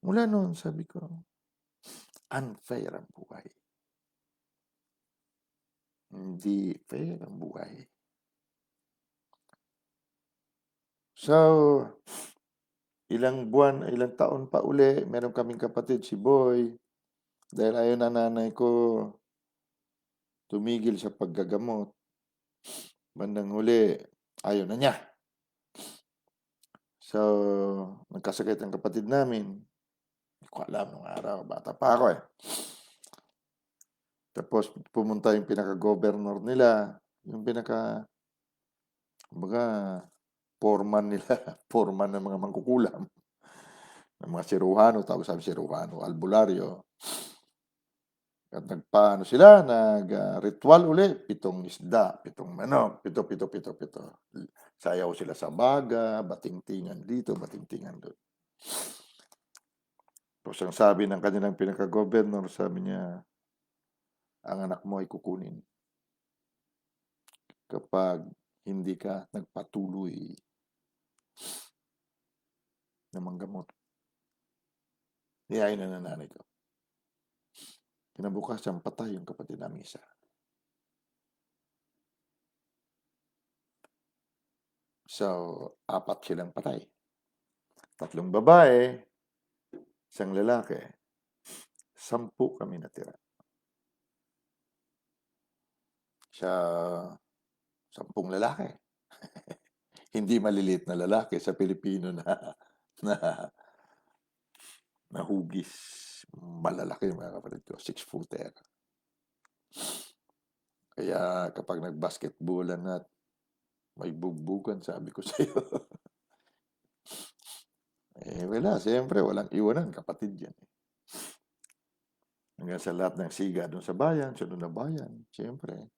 Mula noon, sabi ko, unfair ang buhay. Hindi fair ang buhay. So, ilang taon pa uli, meron kaming kapatid, si Boy. Dahil ayaw na nanay ko tumigil sa paggagamot. Bandang huli, ayaw na niya. So, nagkasakit ang kapatid namin. Hindi ko alam nung araw, bata pa ako eh. Tapos pumunta yung pinaka-governor nila, yung kumbaga, foreman nila, foreman ng mga mangkukulam, ng mga Sirujano, tawag sabi Sirujano, albularyo. At nag-ritual uli, 7 isda, 7 manok, 7. Sayaw sila sa baga, batingtingan dito, batingtingan doon. Tapos ang sabi ng kanilang pinaka-governor, sabi niya, ang anak mo ay kukunin kapag hindi ka nagpatuloy na manggamot. Niyain na nanay ko. Kinabukasan, patay yung kapatid namin isa. So, 4 silang patay. 3 babae, 1 lalaki. 10 kami natira. Sa 10 lalaki. Hindi maliliit na lalaki sa Pilipino na hugis. Malalaki mga kapatid ko, 6-footer. Kaya kapag nag-basketballan at may bugbugan, sabi ko sa iyo. Wala, siyempre, walang iwanan, kapatid yan. Hanggang sa lahat ng siga doon sa bayan, sunod na bayan, siyempre,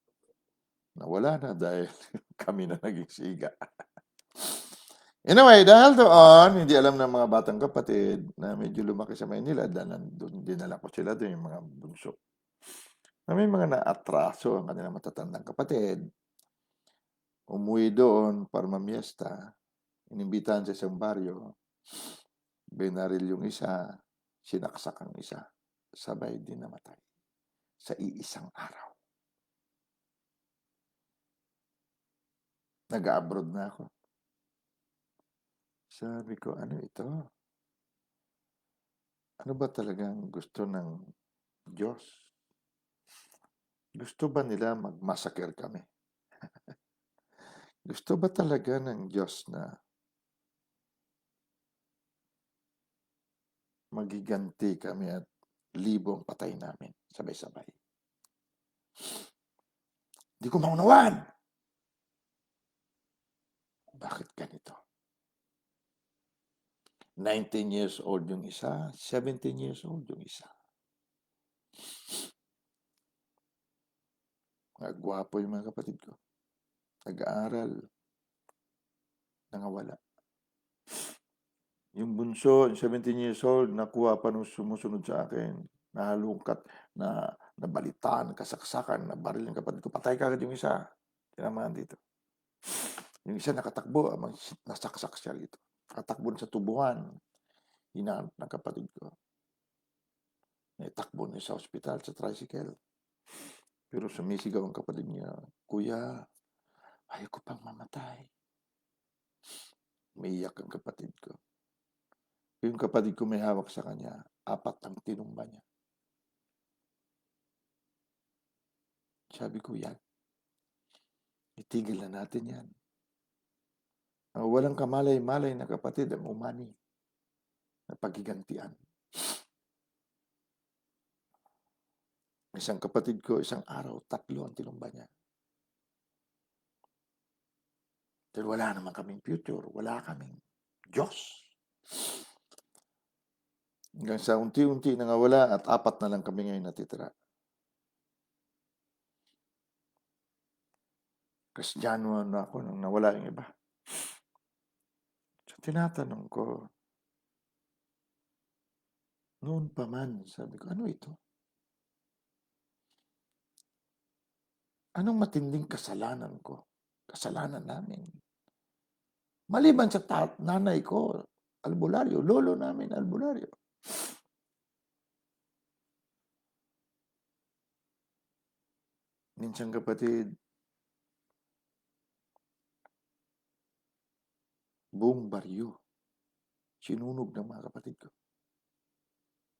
nawala na dahil kami na naging siga. Anyway, dahil doon, hindi alam ng mga batang kapatid na medyo lumaki sa Maynila, doon dinala ko sila doon, yung mga bunso. Na may mga naatraso ang kanilang matatandang kapatid. Umuwi doon para mamiesta. Inimbitahan sa isang baryo. Binaril yung isa, sinaksak ang isa. Sabay din namatay. Sa iisang araw. Nag-abroad na ako. Sabi ko, ano ito? Ano ba talagang gusto ng Diyos? Gusto ba nila mag-massacre kami? Gusto ba talaga ng Diyos na magiganti kami at libong patay namin sabay-sabay? Hindi ko maunawaan. Bakit ganito? 19 years old yung isa, 17 years old yung isa. Gwapo yung mga kapatid ko. Nag-aaral, nangawala. Yung bunso, yung 17 years old, nakuha pa nung sumusunod sa akin. Nahalungkat, nabalitaan, kasaksakan, nabaril yung kapatid ko. Patay kagad yung isa. Tinamaan dito. Yung isa nakatakbo, nasaksak siya dito. Nakatakbo sa tubuhan. Hinahanap ng kapatid ko. Takbo niya sa ospital, sa tricycle. Pero sumisigaw ang kapatid niya, "Kuya, ayaw ko pang mamatay." Umiiyak ang kapatid ko. Yung kapatid ko may hawak sa kanya, 4 ang tinumba niya. Sabi ko, yan. Itigil na natin yan. Walang kamalay-malay na kapatid ang umani na paghigantian. Isang kapatid ko, isang araw, 3 ang tinumba niya. Dahil wala naman kaming future, wala kaming Diyos. Hanggang sa unti-unti nangawala at 4 na lang kami ngayon natitira. Kristiyano na ako nung nawala yung iba. So tinatanong ko, noon pa man, sabi ko, ano ito? Anong matinding kasalanan ko? Kasalanan namin. Maliban sa nanay ko, albularyo, lolo namin, albularyo. Minsan kapatid, buong baryo, sinunog ng mga kapatid ko.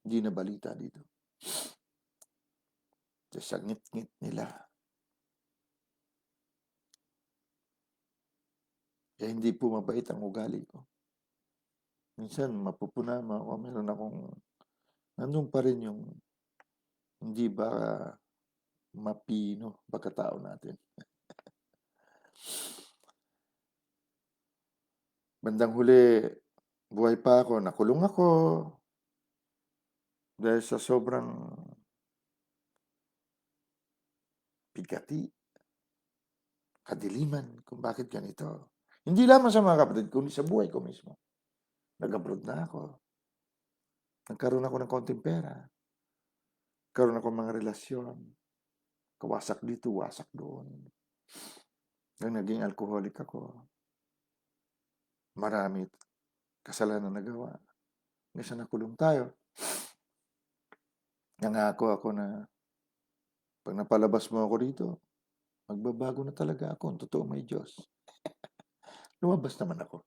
Hindi na balita dito. Sa ngit-ngit nila. Kaya hindi po mabait ang ugali ko. Minsan, mapupuna ako, meron akong, nandun pa rin yung, hindi ba mapino pagkatao natin. Bandang huli, buhay pa ako, nakulong ako. Dahil sa sobrang bigati, kadiliman, kung bakit ganito. Hindi lamang sa mga kapatid, kundi sa buhay ko mismo. Nag-abroad na ako. Nagkaroon ako ng konting pera. Nagkaroon ako ng mga relasyon. Kawasak dito, wasak doon. Naging alcoholic ako. Marami kasalanan na nagawa. Minsan nakulong tayo. Nangako ako na pag napalabas mo ako dito, magbabago na talaga ako. Totoo may Diyos. Lumabas naman ako.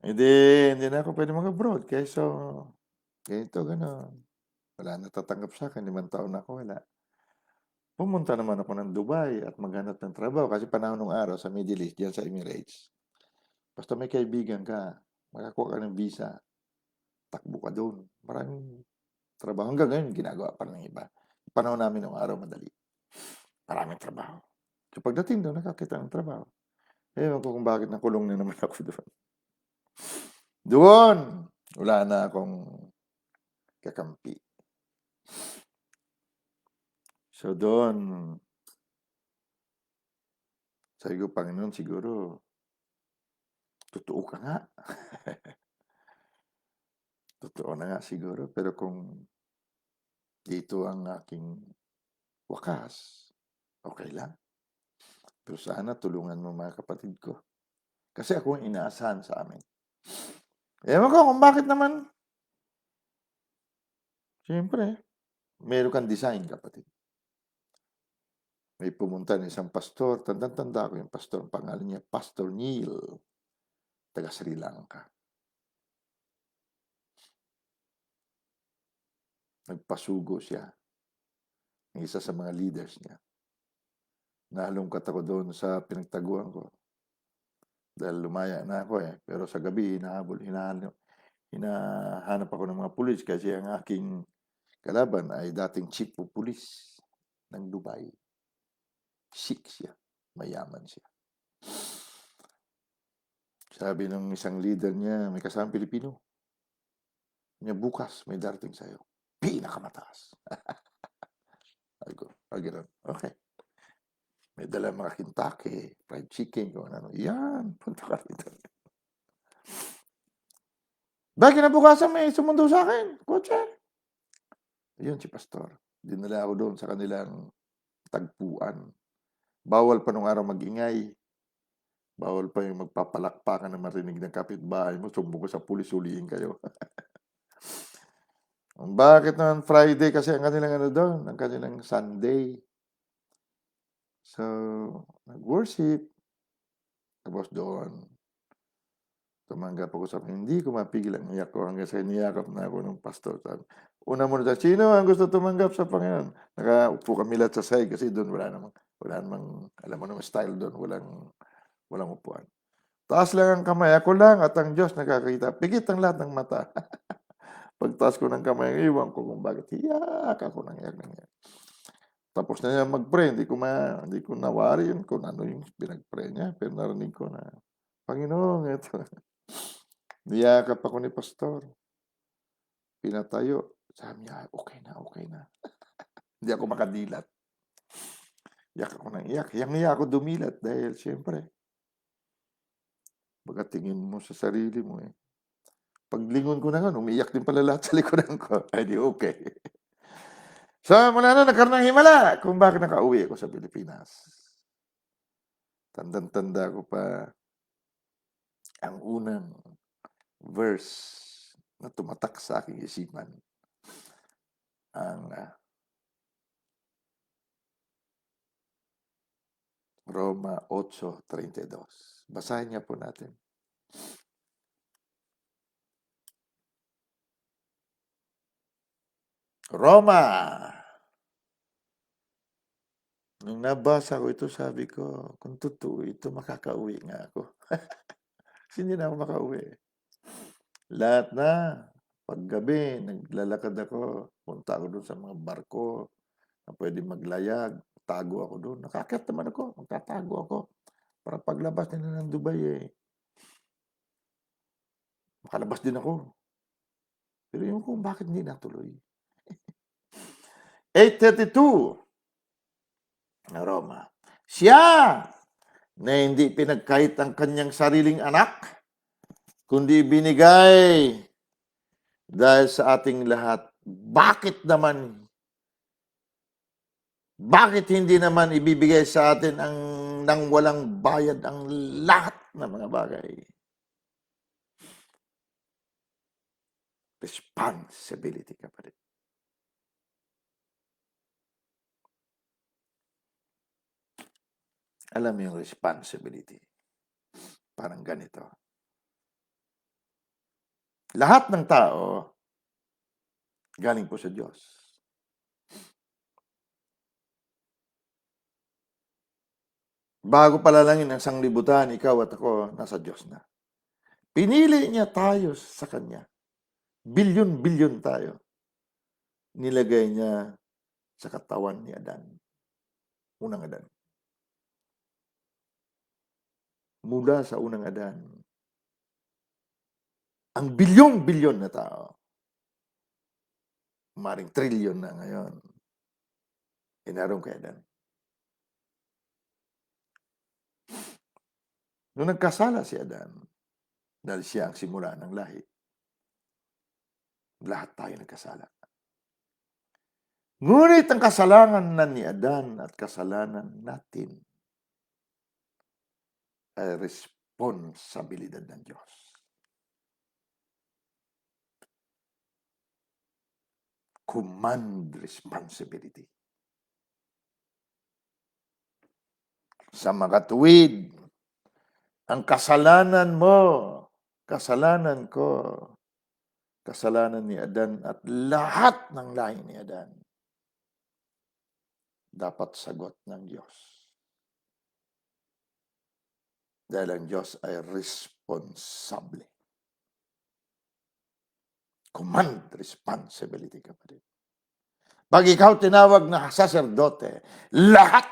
Hindi na ako pwede mag-abroad. Kaya ganito, gano'n. Wala natatanggap sa akin. 5 taon na ako, wala. Pumunta naman ako ng Dubai at maghanap ng trabaho kasi panahon ng araw sa Middle East, diyan sa Emirates. Basta may kaibigan ka, makakuha ka ng visa, takbo ka doon. Maraming trabaho. Hanggang ngayon, ginagawa pa ng iba. Panahon namin ng araw, madali. Maraming trabaho. So pagdating doon, nakakita ng trabaho. Ewan ko kung bakit nakulong na naman ako doon. Doon, wala na akong kakampi. So doon, sabi ko, Panginoon, siguro, totoo ka nga. Totoo na nga siguro. Pero kung dito ang aking wakas, okay lang. Pero sana tulungan mo mga kapatid ko. Kasi ako ang inaasahan sa amin. Ewan ko kung bakit naman. Siyempre, meron kang design, kapatid. May pumunta ng isang pastor. Tanda-tanda ko yung pastor. Ang pangalan niya, Pastor Neil. Taga Sri Lanka. Nagpasugo siya. Ng isa sa mga leaders niya. Nalungkat ako doon sa pinagtaguan ko. Dahil lumaya na ako eh. Pero sa gabi, hinahanap ako ng mga pulis kasi ang aking kalaban ay dating chief of police ng Dubai. Sikh siya. Mayaman siya. Sabi ng isang leader niya, may kasamang Pilipino. Niya bukas may darating sa'yo. Pinakamataas. gano'n. Okay. May dala mga Kentucky, fried chicken, kung ano. Yan, punta ka rito. Dahil kinabukasan may sumundo sa akin, kotse. Ayun si pastor. Dinala ako doon sa kanilang tagpuan. Bawal pa nung araw magingay. Bawal pa yung magpapalakpakan na marinig ng kapitbahay mo, sumbong ko sa pulis, hulihin kayo. Bakit naman Friday kasi ang kanilang ano doon, ang kanilang Sunday. So, nag-worship. Tapos doon, tumanggap ako sa hindi ko mapigil ang iyak ko hanggang sa niyakap na ako ng pastor. Sabi, una muna sa sino ang gusto tumanggap sa Panginoon? Nakaupo kami lahat sa side kasi doon wala namang, alam mo naman style doon, walang upuan. Taas lang ang kamay, ako lang at ang Diyos nakakita. Pigit ang lahat ng mata. Pagtaas ko ng kamay, iwan ko kung bakit iyak ako ng iyak. Tapos na niya mag-pray, hindi ko nawari yun kung ano yung pinag-pray niya. Pero narinig ko na, Panginoon, ito. Niyakap ako ni pastor. Pinatayo. Sabi niya, okay na, okay na. Hindi ako makadilat. Iyak ako ng iyak. Yang ako dumilat dahil siyempre, pagkatingin mo sa sarili mo eh. Paglingon ko na nga, umiiyak din pala lahat sa likodan ko. Ay di okay. So mula na nagkaroon ng himala kung bakit nakauwi ako sa Pilipinas. Tandang-tanda ko pa ang unang verse na tumatak sa aking isipan. Ang Roma 8:32. Basahin niya po natin. Roma. Nung nabasa ko ito, sabi ko, kung totoo ito, makakauwi nga ako. Kasi hindi na ako makauwi. Lahat na. Paggabi, naglalakad ako. Punta ako doon sa mga barko na pwede maglayag. Tago ako doon. Nakakit naman ako. Magtatago ako. Para paglabas nila ng Dubai makalabas din ako. Pero yung kung bakit hindi natuloy. 8:32 na Roma. Siya na hindi pinagkait ang kanyang sariling anak, kundi binigay dahil sa ating lahat. Bakit hindi naman ibibigay sa atin ang nang walang bayad ang lahat ng mga bagay? Responsibility, kapatid. Alam mo yung responsibility. Parang ganito. Lahat ng tao, galing po sa Diyos. Bago palalangin ang sanglibutan, ikaw at ako, nasa Diyos na. Pinili niya tayo sa Kanya. Bilyon-bilyon tayo. Nilagay niya sa katawan ni Adan. Unang Adan. Mula sa unang Adan, ang bilyong-bilyon na tao, maring trilyon na ngayon, inaroon kay Adan. Nung nagkasala si Adan, dahil siya ang simula ng lahi, lahat tayo nagkasala. Ngunit ang kasalanan na ni Adan at kasalanan natin ay responsibilidad ng Diyos. Command responsibility. Sa makatuwid, ang kasalanan mo, kasalanan ko, kasalanan ni Adan at lahat ng lahi ni Adan, dapat sagot ng Diyos. Dahil ang Diyos ay responsable. Command responsibility, kapatid. Pag ikaw tinawag na saserdote, lahat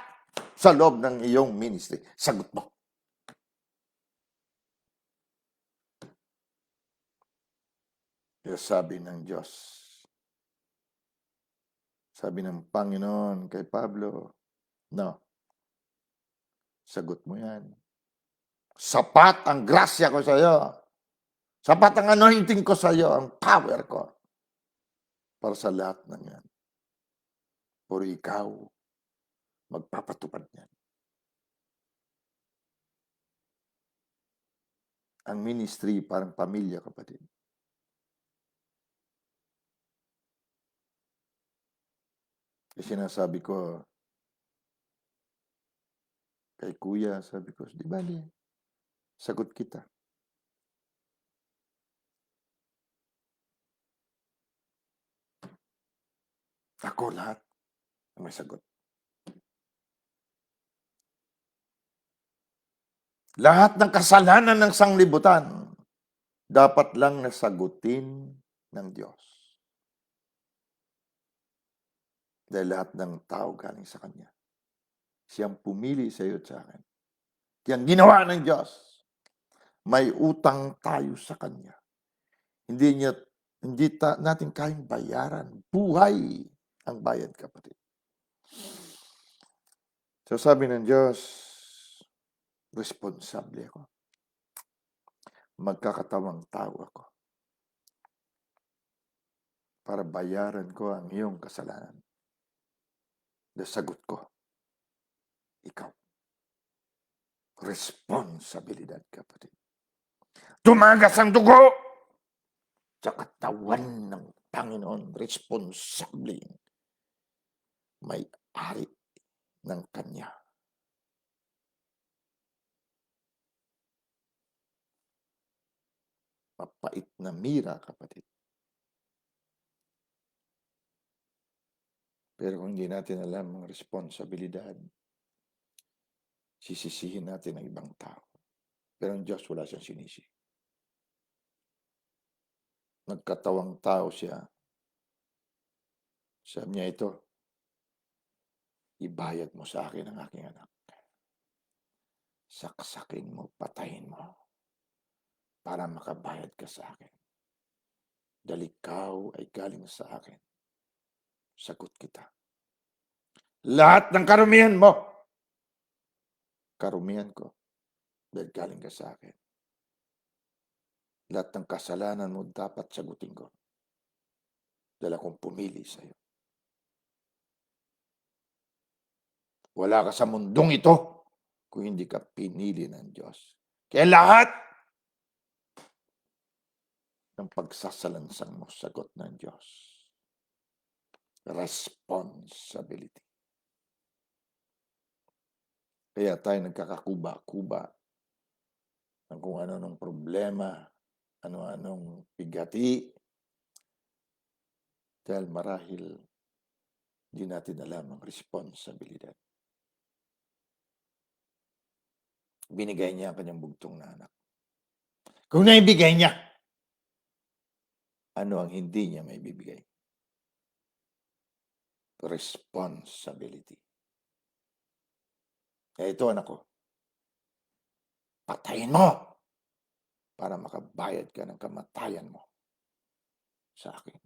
sa loob ng iyong ministry, sagot mo. Kaya sabi ng Diyos, Sabi ng Panginoon kay Pablo, no, sagot mo yan. Sapat ang grasya ko sa iyo. Sapat ang anointing ko sa iyo, ang power ko. Para sa lahat ng yan. Puro ikaw magpapatupad niyan. Ang ministry parang pamilya, kapatid. Kasi sinasabi ko kay kuya, sabi ko, di bali, sagot kita. Ako lahat may sagot. Lahat ng kasalanan ng sanglibutan, dapat lang nasagutin ng Diyos. Dahil lahat ng tao galing sa Kanya. Siyang pumili sa iyo at sa akin. Kaya ginawa ng Diyos. May utang tayo sa Kanya. Hindi natin kayang bayaran. Buhay ang bayad, kapatid. So sabi ng Diyos, responsable ako. Magkakatawang tao ako. Para bayaran ko ang iyong kasalanan. Sagot ko, ikaw. Responsibilidad, kapatid. Tumagas ang dugo sa katawan ng Panginoon. Responsable. May-ari ng Kanya. Mapait na mira, kapatid. Pero kung hindi natin alam ang responsibilidad, sisisihin natin ang ibang tao. Pero ang Diyos wala siyang sinisi. Nagkatawang tao siya. Sabi niya ito, ibayad mo sa akin ang aking anak. Saksakin mo, patayin mo. Para makabayad ka sa akin. Dahil ikaw ay galing sa akin. Sagot kita. Lahat ng karumihan mo, karumihan ko. Dahil galing ka sa akin. Lahat ng kasalanan mo dapat sagutin ko. Dahil akong pumili sa iyo. Wala ka sa mundong ito kung hindi ka pinili ng Diyos. Kaya lahat ng pagsasalansang mo, sagot ng Diyos. Responsibility. Kaya tayo nagkakakuba-kuba ng kung ano-anong problema, ano-anong bigati. Dahil marahil di natin alam ang responsibilidad. Binigay niya ang kanyang bugtong na anak. Kung naibigay niya, ano ang hindi niya may bibigay? Responsibility. Kaya ito, anak ko, patayin mo para makabayad ka ng kamatayan mo sa akin.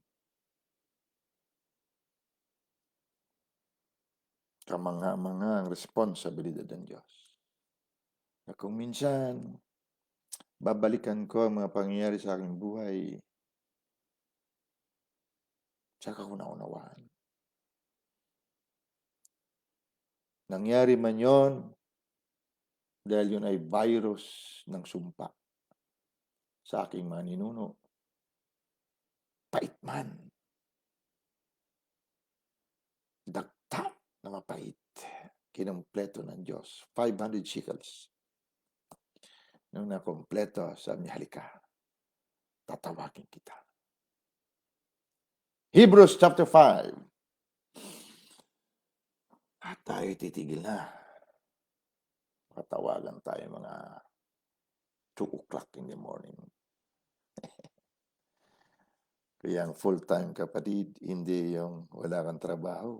Kamanga-manga ang responsibilidad ng Diyos. Na kung minsan, babalikan ko ang mga pangyayari sa aking buhay, tsaka ko naunawaan. Nangyari man yon dahil yun ay virus ng sumpa sa aking mga ninuno. Pait man. Dagta na mapait. Kinumpleto ng Diyos. 500 shekels. Nung nakompleto, sabi niya, halika. Tatawagin kita. Hebrews chapter 5. At tayo titigil na. Patawagan tayo mga 2 o'clock in the morning. Kaya ang full-time, kapatid, hindi yung wala kang trabaho,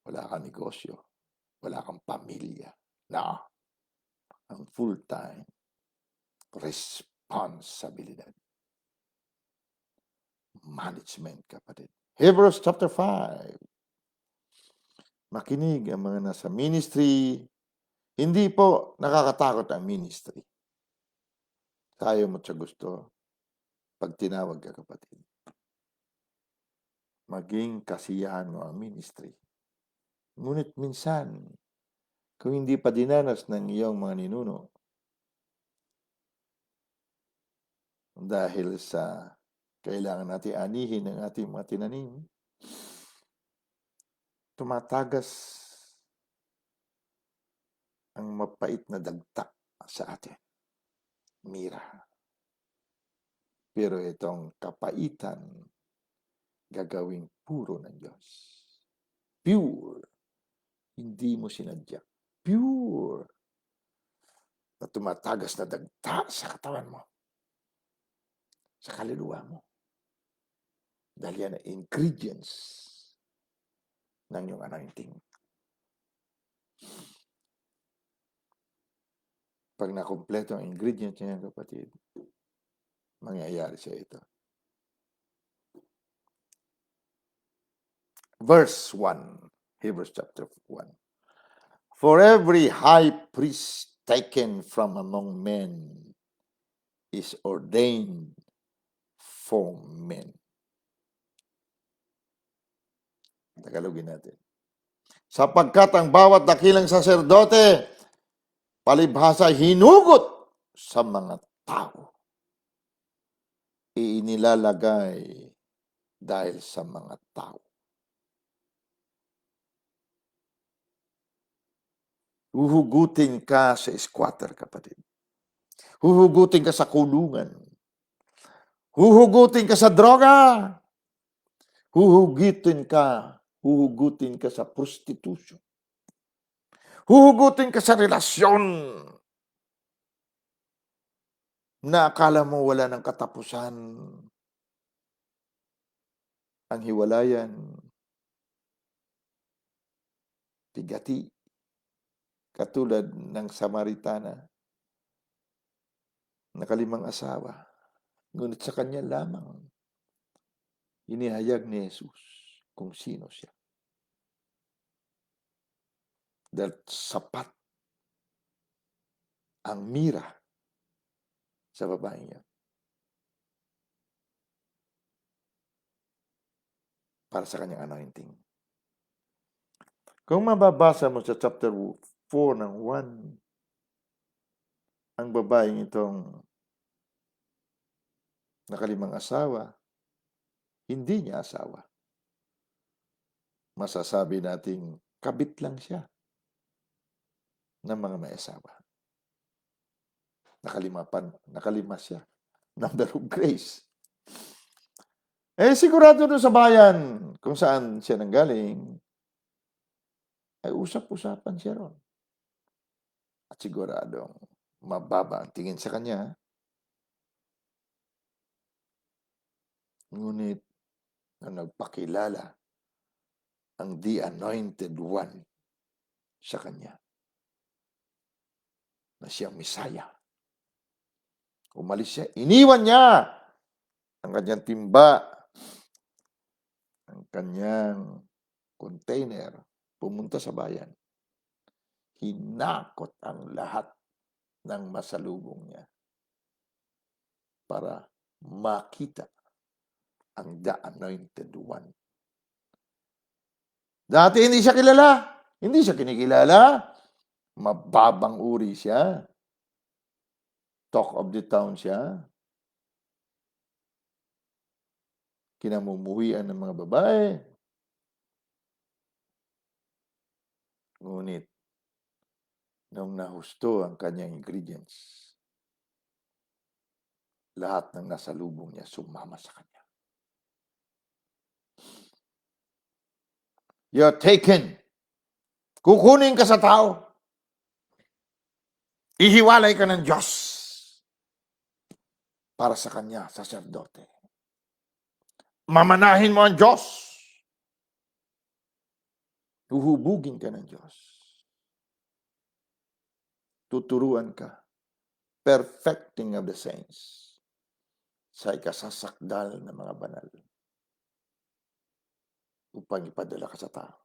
wala kang negosyo, wala kang pamilya. No. Ang full-time, responsibilidad. Management, kapatid. Hebrews chapter 5. Makinig ang mga nasa ministry. Hindi po nakakatakot ang ministry. Tayo mo sa gusto. Pag tinawag ka, kapatid, maging kasiyahan mo ang ministry. Ngunit minsan, kung hindi pa dinanas ng iyong mga ninuno, dahil sa kailangan natin anihin ang ating mga tinanim, tumatagas ang mapait na dagta sa atin. Mira. Pero itong kapaitan, gagawing puro ng Diyos. Pure. Hindi mo sinadya. Pure. Na tumatagas na dagta sa katawan mo. Sa kaluluwa mo. Dahil yan ang ingredients ng iyong anointing. Pag nakumpleto ang ingredients niya, kapatid, mangyayari sa ito. Verse 1, Hebrews chapter 1. For every high priest taken from among men is ordained for men. Tagalogin natin. Sapagkat ang bawat dakilang saserdote, palibhasa hinugot sa mga tao. Inilalagay dahil sa mga tao. Huhugutin ka sa squatter, kapatid. Huhugutin ka sa kulungan. Huhugutin ka sa droga. Huhugutin ka sa prostitution. Huhugutin ka sa relasyon na akala mo wala ng katapusan. Ang hiwalayan, bigati, katulad ng Samaritana, nakalimang asawa, ngunit sa kanya lamang, inihayag ni Jesus kung sino siya. Dahil sapat ang mira sa babaeng niya para sa kanyang anointing. Kung mababasa mo sa chapter 4 ng 1, ang babaeng itong nakalimang asawa, hindi niya asawa. Masasabi nating kabit lang siya ng mga may asawa. Nakalima siya. Number of grace. Sigurado doon sa bayan kung saan siya nanggaling, ay usap-usapan siya ron. At siguradong mababa ang tingin sa kanya. Ngunit na nagpakilala ang the anointed one sa kanya na siyang Misaya. Umalis siya. Iniwan niya ang kanyang timba, ang kanyang container, pumunta sa bayan. Hinakot ang lahat ng masalubong niya para makita ang the anointed one. Dati hindi siya kilala. Hindi siya kinikilala. Mababang uri siya. Talk of the town siya. Kinamumuhian ng mga babae. Ngunit, nung nahusto ang kanyang ingredients, lahat ng nasalubong niya sumama sa kanya. You're taken. Kukunin ka sa tao. Ihiwalay ka ng Diyos para sa kanya, saserdote. Mamanahin mo ang Diyos. Huhubugin ka ng Diyos. Tuturuan ka. Perfecting of the saints. Sa ikasasakdal ng mga banal. upang ipadala ka sa tao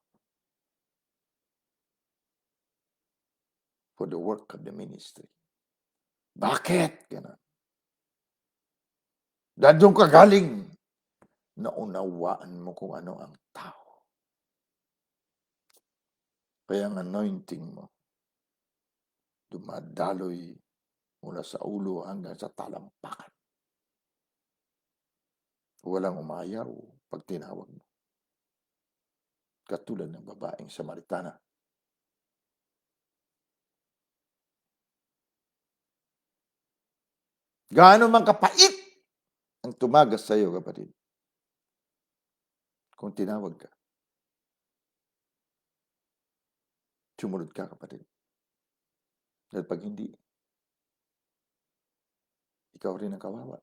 for the work of the ministry. Bakit? Ganun. Dahil doon ka galing, naunawaan mo kung ano ang tao. Kaya ang anointing mo, dumadaloy mula sa ulo hanggang sa talampakan. Walang umayaw pag tinawag mo. Katulad ng babaeng Samaritana. Gaano man kapait ang tumagas sa iyo, kapatid, kung tinawag ka. Sumunod ka, kapatid. Dahil pag hindi, ikaw rin ang kawawa.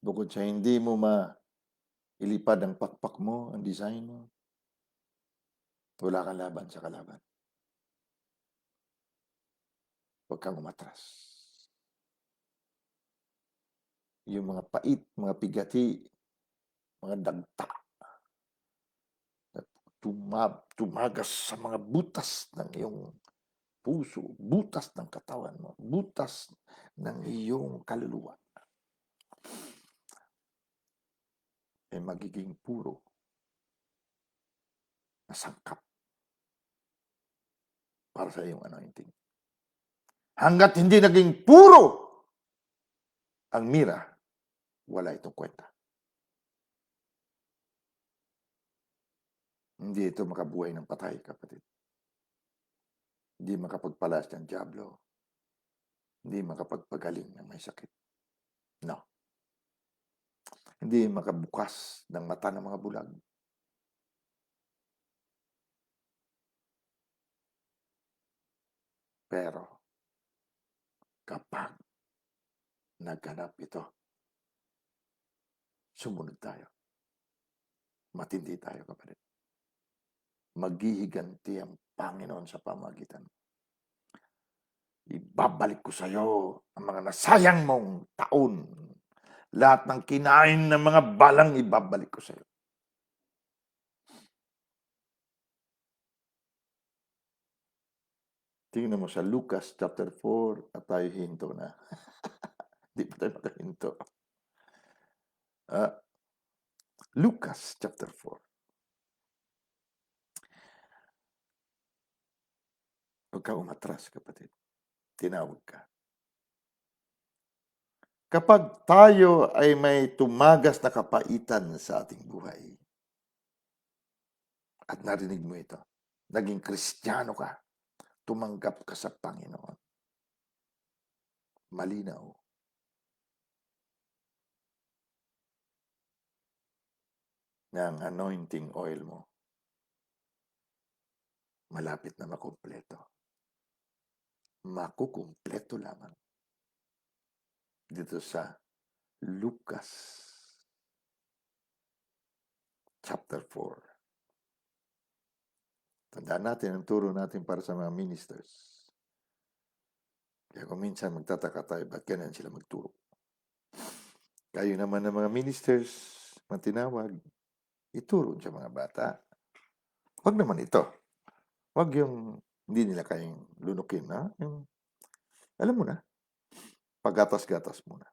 Bukod sa hindi mo ilipad ang pakpak mo, ang design mo, wala kang laban sa kalaban. Huwag kang umatras. Yung mga pait, mga pigati, mga dagta, tumagas sa mga butas ng iyong puso, butas ng katawan mo, butas ng iyong kaluluwa, ay magiging puro na sangkap para sa iyong anointing. Hanggat hindi naging puro ang mira, wala itong kwenta. Hindi ito makabuhay ng patay, kapatid. Hindi makapagpalas ng dyablo. Hindi makapagpagaling ng may sakit. No. Hindi makabukas ng mata ng mga bulag. Pero, kapag nagganap ito, sumunod tayo. Matindi tayo, kapatid. Maghihiganti ang Panginoon sa pamagitan. Ibabalik ko sa iyo ang mga nasayang mong taon. Lahat ng kinain ng mga balang, ibabalik ko sa iyo. Tingnan mo sa Lucas chapter 4 at tayo hinto na. Di pa tayo makahinto. Lucas chapter 4. Huwag ka umatras, kapatid. Tinawag ka. Kapag tayo ay may tumagas na kapaitan sa ating buhay, at narinig mo ito, naging Kristiyano ka, tumanggap ka sa Panginoon, malinaw, na ang anointing oil mo, malapit na makumpleto. Makukumpleto lamang dito sa Lucas chapter 4. Tandaan natin ang turo natin para sa mga ministers. Kaya kung minsan magtataka tayo, ba't ganyan sila magturo? Kayo naman ng mga ministers, matinawag, ituro sa mga bata. Huwag naman ito. Huwag yung hindi nila kayang lunukin, ha? Yung, alam mo na, paggatas-gatas muna.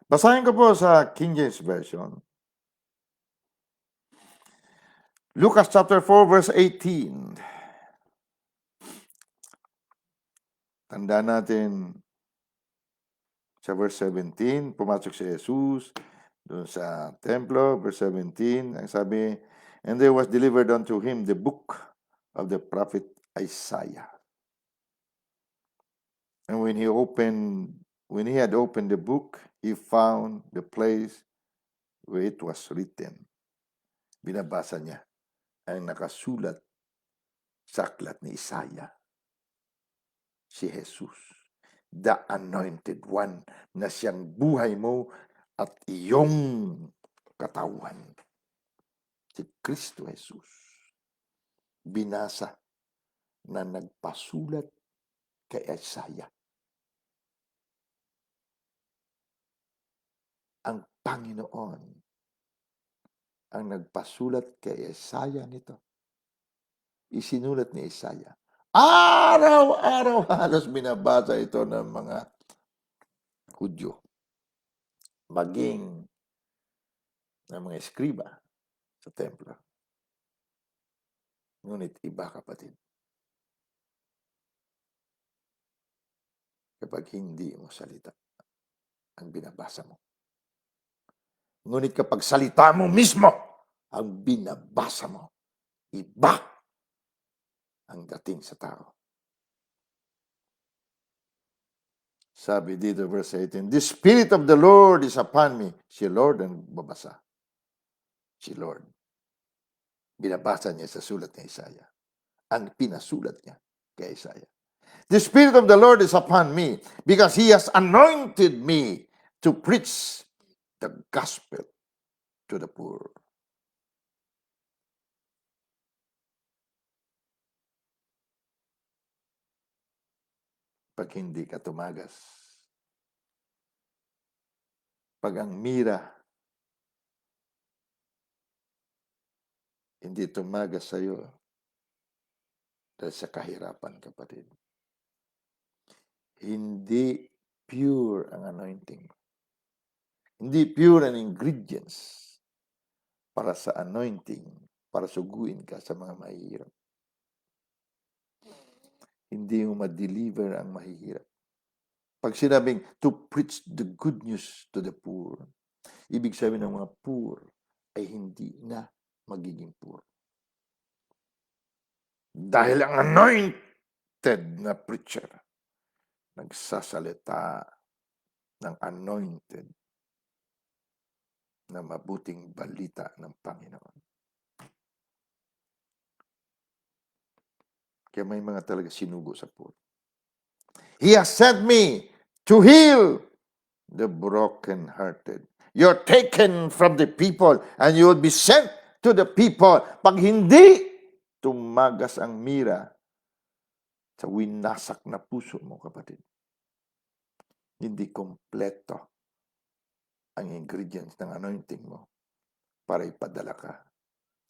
Basahin ko po sa King James Version. Lucas chapter 4 verse 18. Tandaan natin sa verse 17, pumasok si Jesus doon sa templo, verse 17, ang sabi, and there was delivered unto him the book of the prophet Isaiah. And when he had opened the book, he found the place where it was written. Binabasa niya ang nakasulat sa aklat ni Isaiah. Si Jesus, the anointed one, na siyang buhay mo at iyong katawan. Si Kristo Jesus, binasa na nagpasulat kay Isaiah. Ang Panginoon ang nagpasulat kay Isaiah nito. Isinulat ni Isaiah. Araw-araw halos binabasa ito ng mga Hudyo, maging ng mga eskriba sa templo. Ngunit iba, kapatid. Kapag hindi mo salita ang binabasa mo. Ngunit kapag salita mo mismo ang binabasa mo, iba ang dating sa tao. Sabi dito, verse 18, "The Spirit of the Lord is upon me." Si Lord ang babasa. Si Lord. Binabasa niya sa sulat ni Isaiah. Ang pinasulat niya kay Isaiah. "The Spirit of the Lord is upon me because He has anointed me to preach the gospel to the poor." Pag hindi ka tumagas, pag ang mira hindi tumagas sa iyo dahil sa kahirapan, kapatid. Hindi pure ang anointing. Hindi pure ang ingredients para sa anointing, para suguin ka sa mga mahihirap. Hindi mo ma-deliver ang mahihirap. Pag sinabing to preach the good news to the poor, ibig sabihin ng mga poor ay hindi na magiging poor. Dahil ang anointed na preacher nagsasalita ng anointed na mabuting balita ng Panginoon. Kaya may mga talaga sinugo sa poor. He has sent me to heal the broken-hearted. You're taken from the people and you will be sent to the people. Pag hindi tumagas ang mira sa winasak na puso mo, kapatid, hindi kompleto ang ingredients ng anointing mo para ipadala ka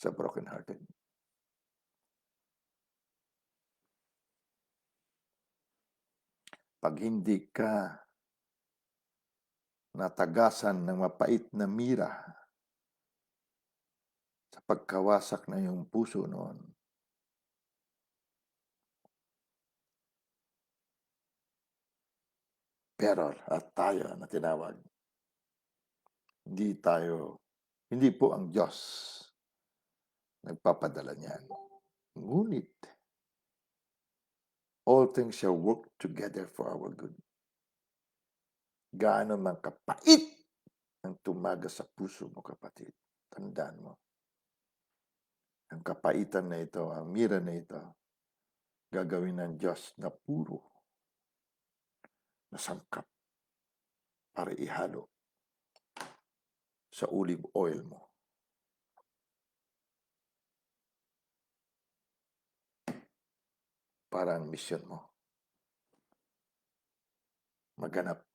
sa broken-hearted. Pag hindi ka natagasan ng mapait na mira sa pagkawasak na iyong puso noon, pero at tayo na tinawag, hindi po ang Diyos nagpapadala niyan. Ngunit, all things shall work together for our good. Gaano man kapait ang tumagas sa puso mo, kapatid. Tandaan mo, ang kapaitan na ito, ang mira na ito, gagawin ng Diyos na puro, na sangkap para ihalo sa olive oil mo. Para ang misyon mo maganap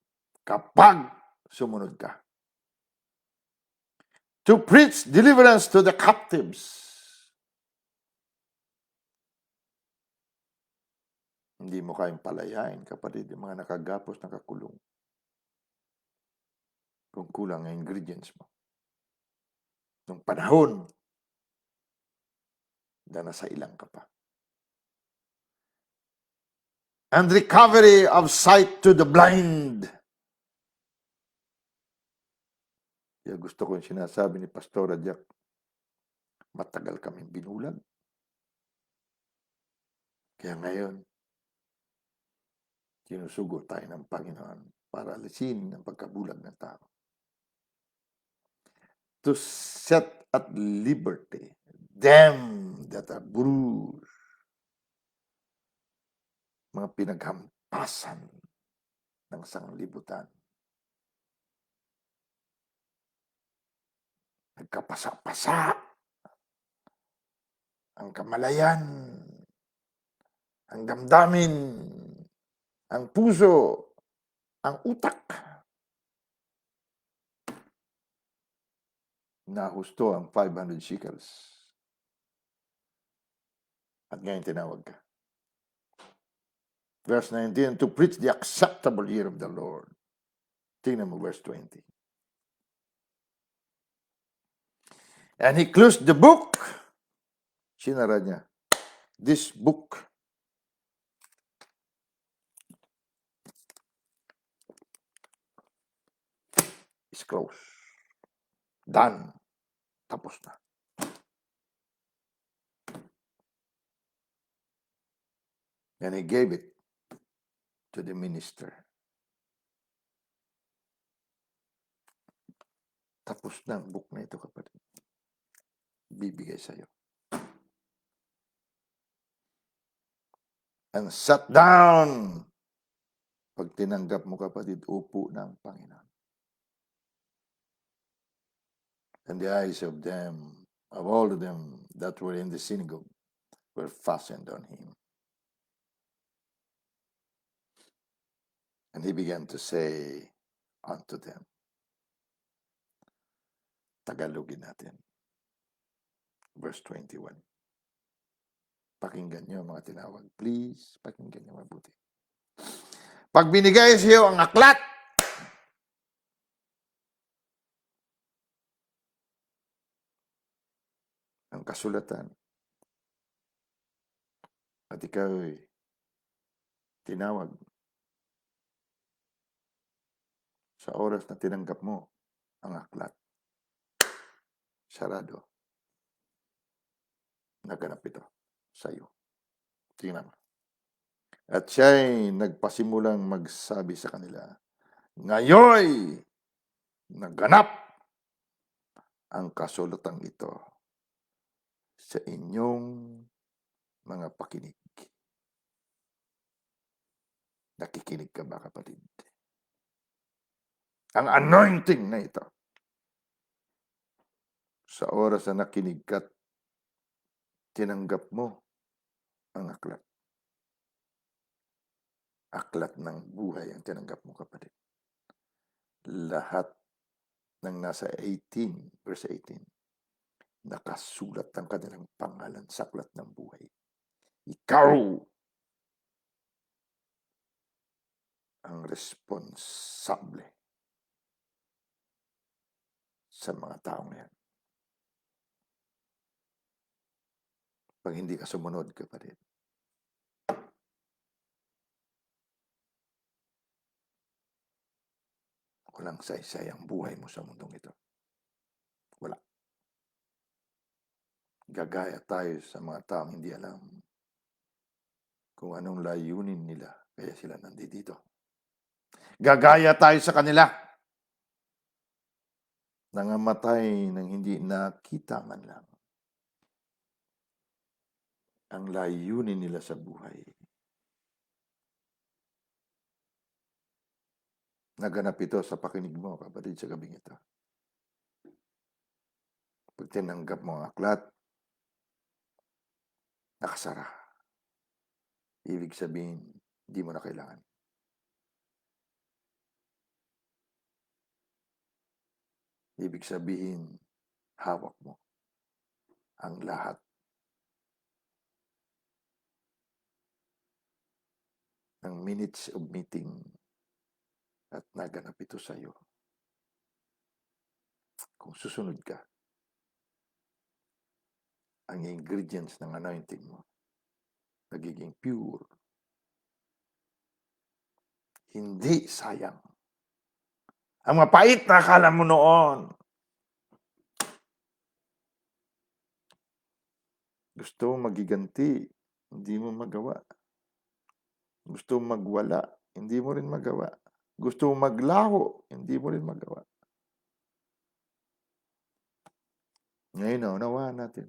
kapag sumunod ka. To preach deliverance to the captives. Hindi mo kayang palayain, kapatid, yung mga nakagapos, nakakulong. Kung kulang ang ingredients mo. Nung panahon na nasa ilang ka pa. And recovery of sight to the blind. Kaya gusto ko yung sinasabi ni Pastora Jack, matagal kaming binulag. Kaya ngayon, sinusugo tayo ng Panginoon para alisin ang pagkabulag ng tao. To set at liberty them that are bruised. Mga pinaghampasan ng sanglibutan. Nagkapasa-pasa ang kamalayan, ang damdamin, ang puso, ang utak. na husto ang 500 shekels. At ngayon tinawag ka. Verse 19, to preach the acceptable year of the Lord. Tingnan mo verse 20. And he closed the book. Sinara niya. This book is closed. Done. Tapos na. And he gave it to the minister. Tapos na ang book na ito, kapatid. Bibigay sa'yo. And sat down. Pag tinanggap mo, kapatid, upo na ang Panginoon. And the eyes of them, of all of them that were in the synagogue, were fastened on him. And he began to say unto them, Tagalogin natin. Verse 21. Pakinggan nyo mga tinawag. Please, pakinggan nyo mabuti. Pag binigay sa iyo ang aklat, ang kasulatan, at ikaw tinawag sa oras na tinanggap mo ang aklat, sarado, naganap ito sa iyo. Tingnan mo. At siya'y nagpasimulang magsabi sa kanila, ngayoy naganap ang kasulatan ito sa inyong mga pakinig. Nakikinig ka ba, kapatid? Ang anointing na ito, sa oras na nakinig ka, tinanggap mo ang aklat. Aklat ng buhay ang tinanggap mo, kapatid. Lahat ng nasa 18, verse 18, nakasulat ang kanilang pangalan sa aklat ng buhay. Ikaw ang responsable sa mga taong yan. Pag hindi ka sumunod, kapatid, walang saysay ang buhay mo sa mundong ito. Wala. Gagaya tayo sa mga taong hindi alam kung anong layunin nila, kaya sila nandito. Gagaya tayo sa kanila, nangamatay ng hindi nakita man lang ang layunin nila sa buhay. Naganap ito sa pakinig mo, kapatid, sa gabing ito. Pag tinanggap mo ang aklat, nakasara. Ibig sabihin, hindi mo na kailangan. Ibig sabihin, hawak mo ang lahat ng minutes of meeting at naganap ito sa iyo. Kung susunod ka, ang ingredients ng anointing mo nagiging pure. Hindi sayang. Ang mapait na akala mo noon, gusto mo magiganti, hindi mo magawa. Gusto mo magwala, hindi mo rin magawa. Gusto mo maglaho, hindi mo rin magawa. Ngayon, nawaan natin.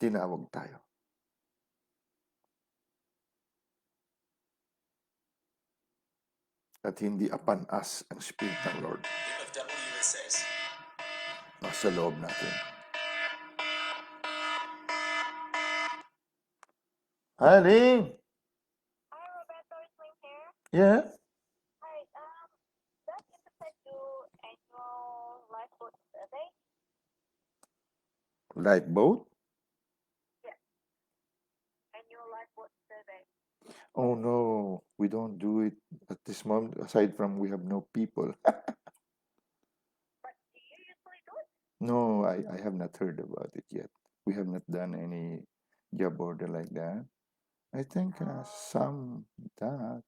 Tinawag tayo. At hindi upon us ang Spirit ng Lord. Nasa loob natin. Hi, Ling. Hi, Roberto, is my hair? Yeah. Hi, that is to send you annual Lifeboat? Yes. A new lifeboat survey. Oh no, we don't do it at this moment. Aside from we have no people. But do you usually do it? No, I have not heard about it yet. We have not done any job order like that. I think some does.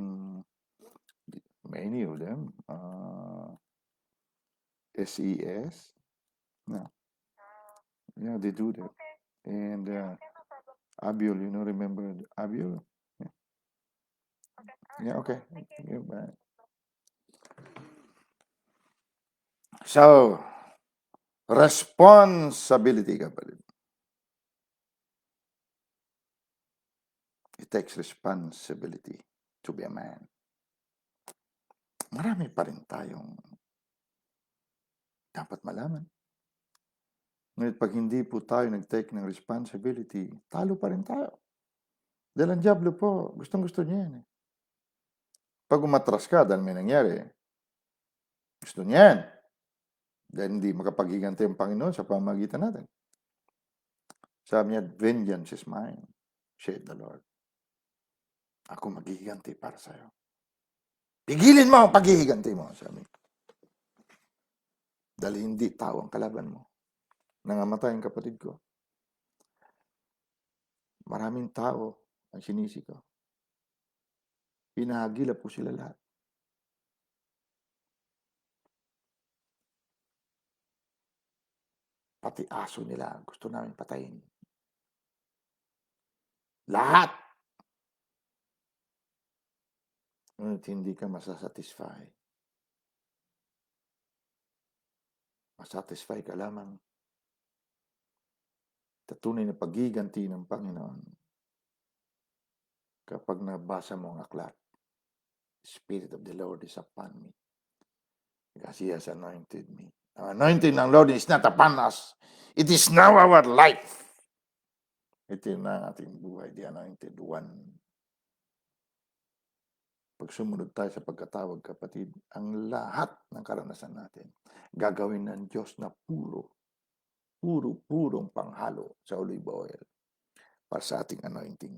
Mm, many of them. SES. No, yeah, they do that. Okay. And Yeah, okay, no problem. Abiol, remember Abiol? Yeah, Okay. yeah, okay. Thank you. Yeah, bye. So, responsibility, kapatid. It takes responsibility to be a man. Marami pa rin tayong dapat malaman. Ngunit pag hindi po tayo nag-take ng responsibility, talo pa rin tayo. Dahil ang Diablo po, gustong-gusto niya yan. Pag umatras ka dahil may nangyari, gusto niya yan. Dahil hindi makapaghiganti ang Panginoon sa pamagitan natin. Sabi niya, vengeance is mine, said the Lord. Ako maghihiganti para sa'yo. Pigilin mo ang paghihiganti mo, sabi. Dahil hindi tao ang kalaban mo. Nangamatay ang kapatid ko. Maraming tao ang sinisiko. Pinahagilap ko sila lahat. Pati aso nila gusto namin patayin. Lahat. Ngunit hindi ka masasatisfy. Masatisfy ka lamang sa tunay na paghiganti ng Panginoon kapag nabasa mo ang aklat. The Spirit of the Lord is upon me because He has anointed me. Ang anointing ng Lord is not upon us. It is now our life. Ito na ang ating buhay, the anointed one. Pag sumunod tayo sa pagkatawag, kapatid, ang lahat ng karanasan natin, gagawin ng Diyos na purong panghalo sa olive oil para sa ating anointing.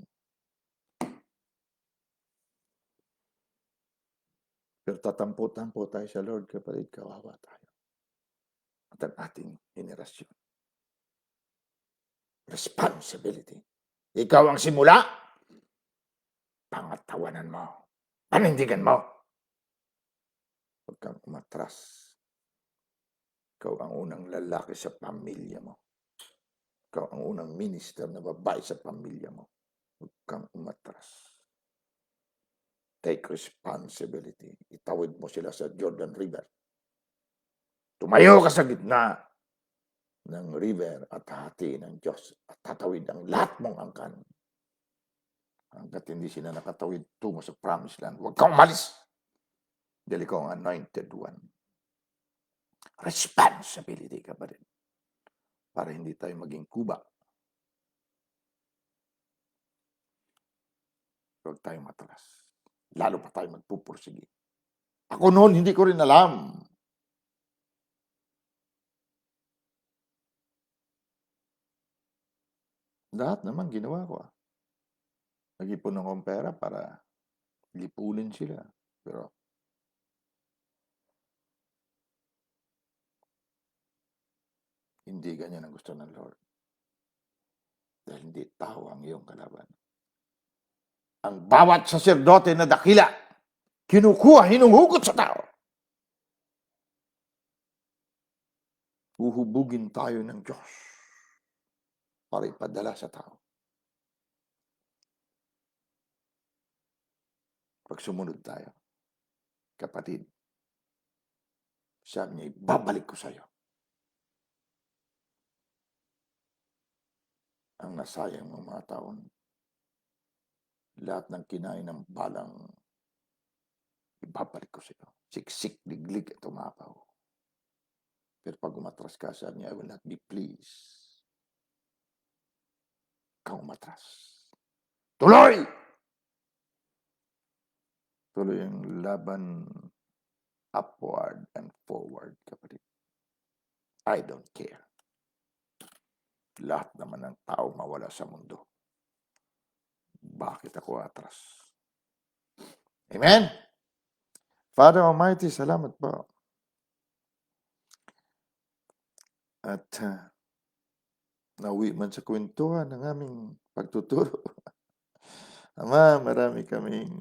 Pero tatampo-tampo tayo sa Lord, kapatid, kawawa tayo. At ang ating henerasyon. Responsibility. Ikaw ang simula, pangatawanan mo. Panindigan mo. Huwag kang umatras. Ikaw ang unang lalaki sa pamilya mo. Ikaw ang unang minister na babae sa pamilya mo. Huwag kang umatras. Take responsibility. Itawid mo sila sa Jordan River. Tumayo ka sa gitna ng river at hati ng Diyos at tatawid ang lahat mong angkan. Hanggat hindi sila nakatawid tungo sa promised land, huwag kang umalis. Dahil ikaw ang anointed one. Responsibility ka pa rin. Para hindi tayo maging kuba. Huwag tayo matras. Lalo pa tayo magpupursige. Ako noon, hindi ko rin alam. Lahat naman ginawa ko. Nag-ipon akong pera para lipunin sila. Pero hindi ganyan ang gusto ng Lord. Dahil hindi tao ang iyong kalaban. Ang bawat saserdote na dakila, kinukuha, hinuhugot sa tao. Uhubugin tayo ng Diyos para ipadala sa tao. Pag sumunod tayo, kapatid, sabi niya, babalik ko sa iyo ang nasayang ng mga taon. Lahat ng kinain ng balang, ibabalik ko sa iyo. Siksik, liglig, at umapaw. Pero pag umatras ka, sabi niya, I will not be pleased. Ikaw umatras. Tuloy! Tuloy ang laban upward and forward, kapatid. I don't care. Lahat naman ng tao mawala sa mundo. Bakit ako atras? Amen? Father Almighty, salamat po. At nauwi man sa kwentuhan ng aming pagtuturo. Ama, marami kaming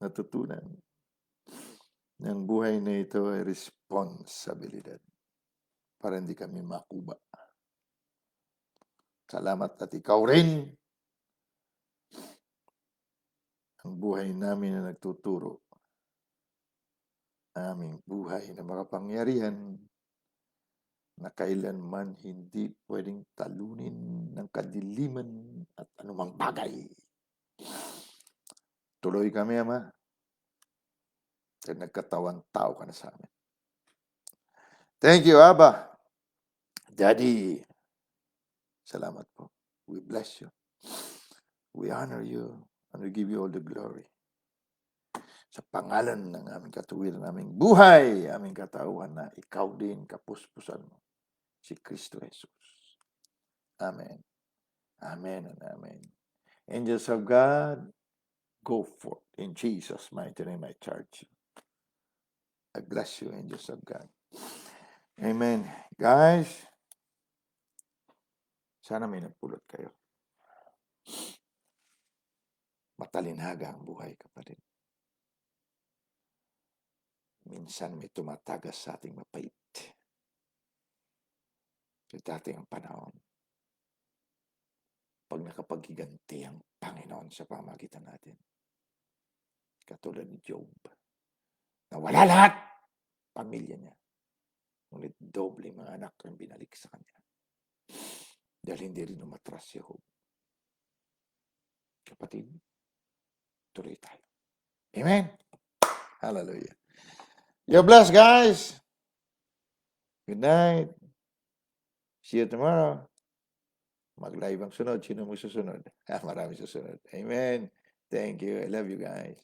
natutunan. Ng buhay na ito ay responsibilidad para hindi kami makuba. Salamat at ikaw rin ang buhay namin na nagtuturo. Aming buhay na makapangyarihan na kailanman hindi pwedeng talunin ng kadiliman at anumang bagay. Tuloy kami, Ama. At nagkatawang tao ka na sa amin. Thank you, Abba. Daddy, salamat po. We bless you. We honor you and we give you all the glory. Sa pangalan ng aming katuwiran, aming buhay, aming katauhan na ikaw din kapuspusan mo, si Kristo Jesus. Amen. Amen and amen. Angels of God, go forth. In Jesus' mighty name I charge you. I bless you, angels of God. Amen. Guys, sana may napulot kayo. Matalinhaga ang buhay, kapatid. Minsan may tumatagas sa ating mapait. Sa dating ang panahon, pag nakapaghiganti ang Panginoon sa pamagitan natin. Katulad ni Job, na wala lahat, pamilya niya. Ngunit doble mga anak ang binalik sa kanya. Dahil hindi rin umatras si Job. Kapatid, tuloy tayo. Amen? Hallelujah. You're blessed, guys. Good night. See you tomorrow. Mag-live ang sunod. Sino mo susunod? Marami susunod. Amen. Thank you. I love you guys.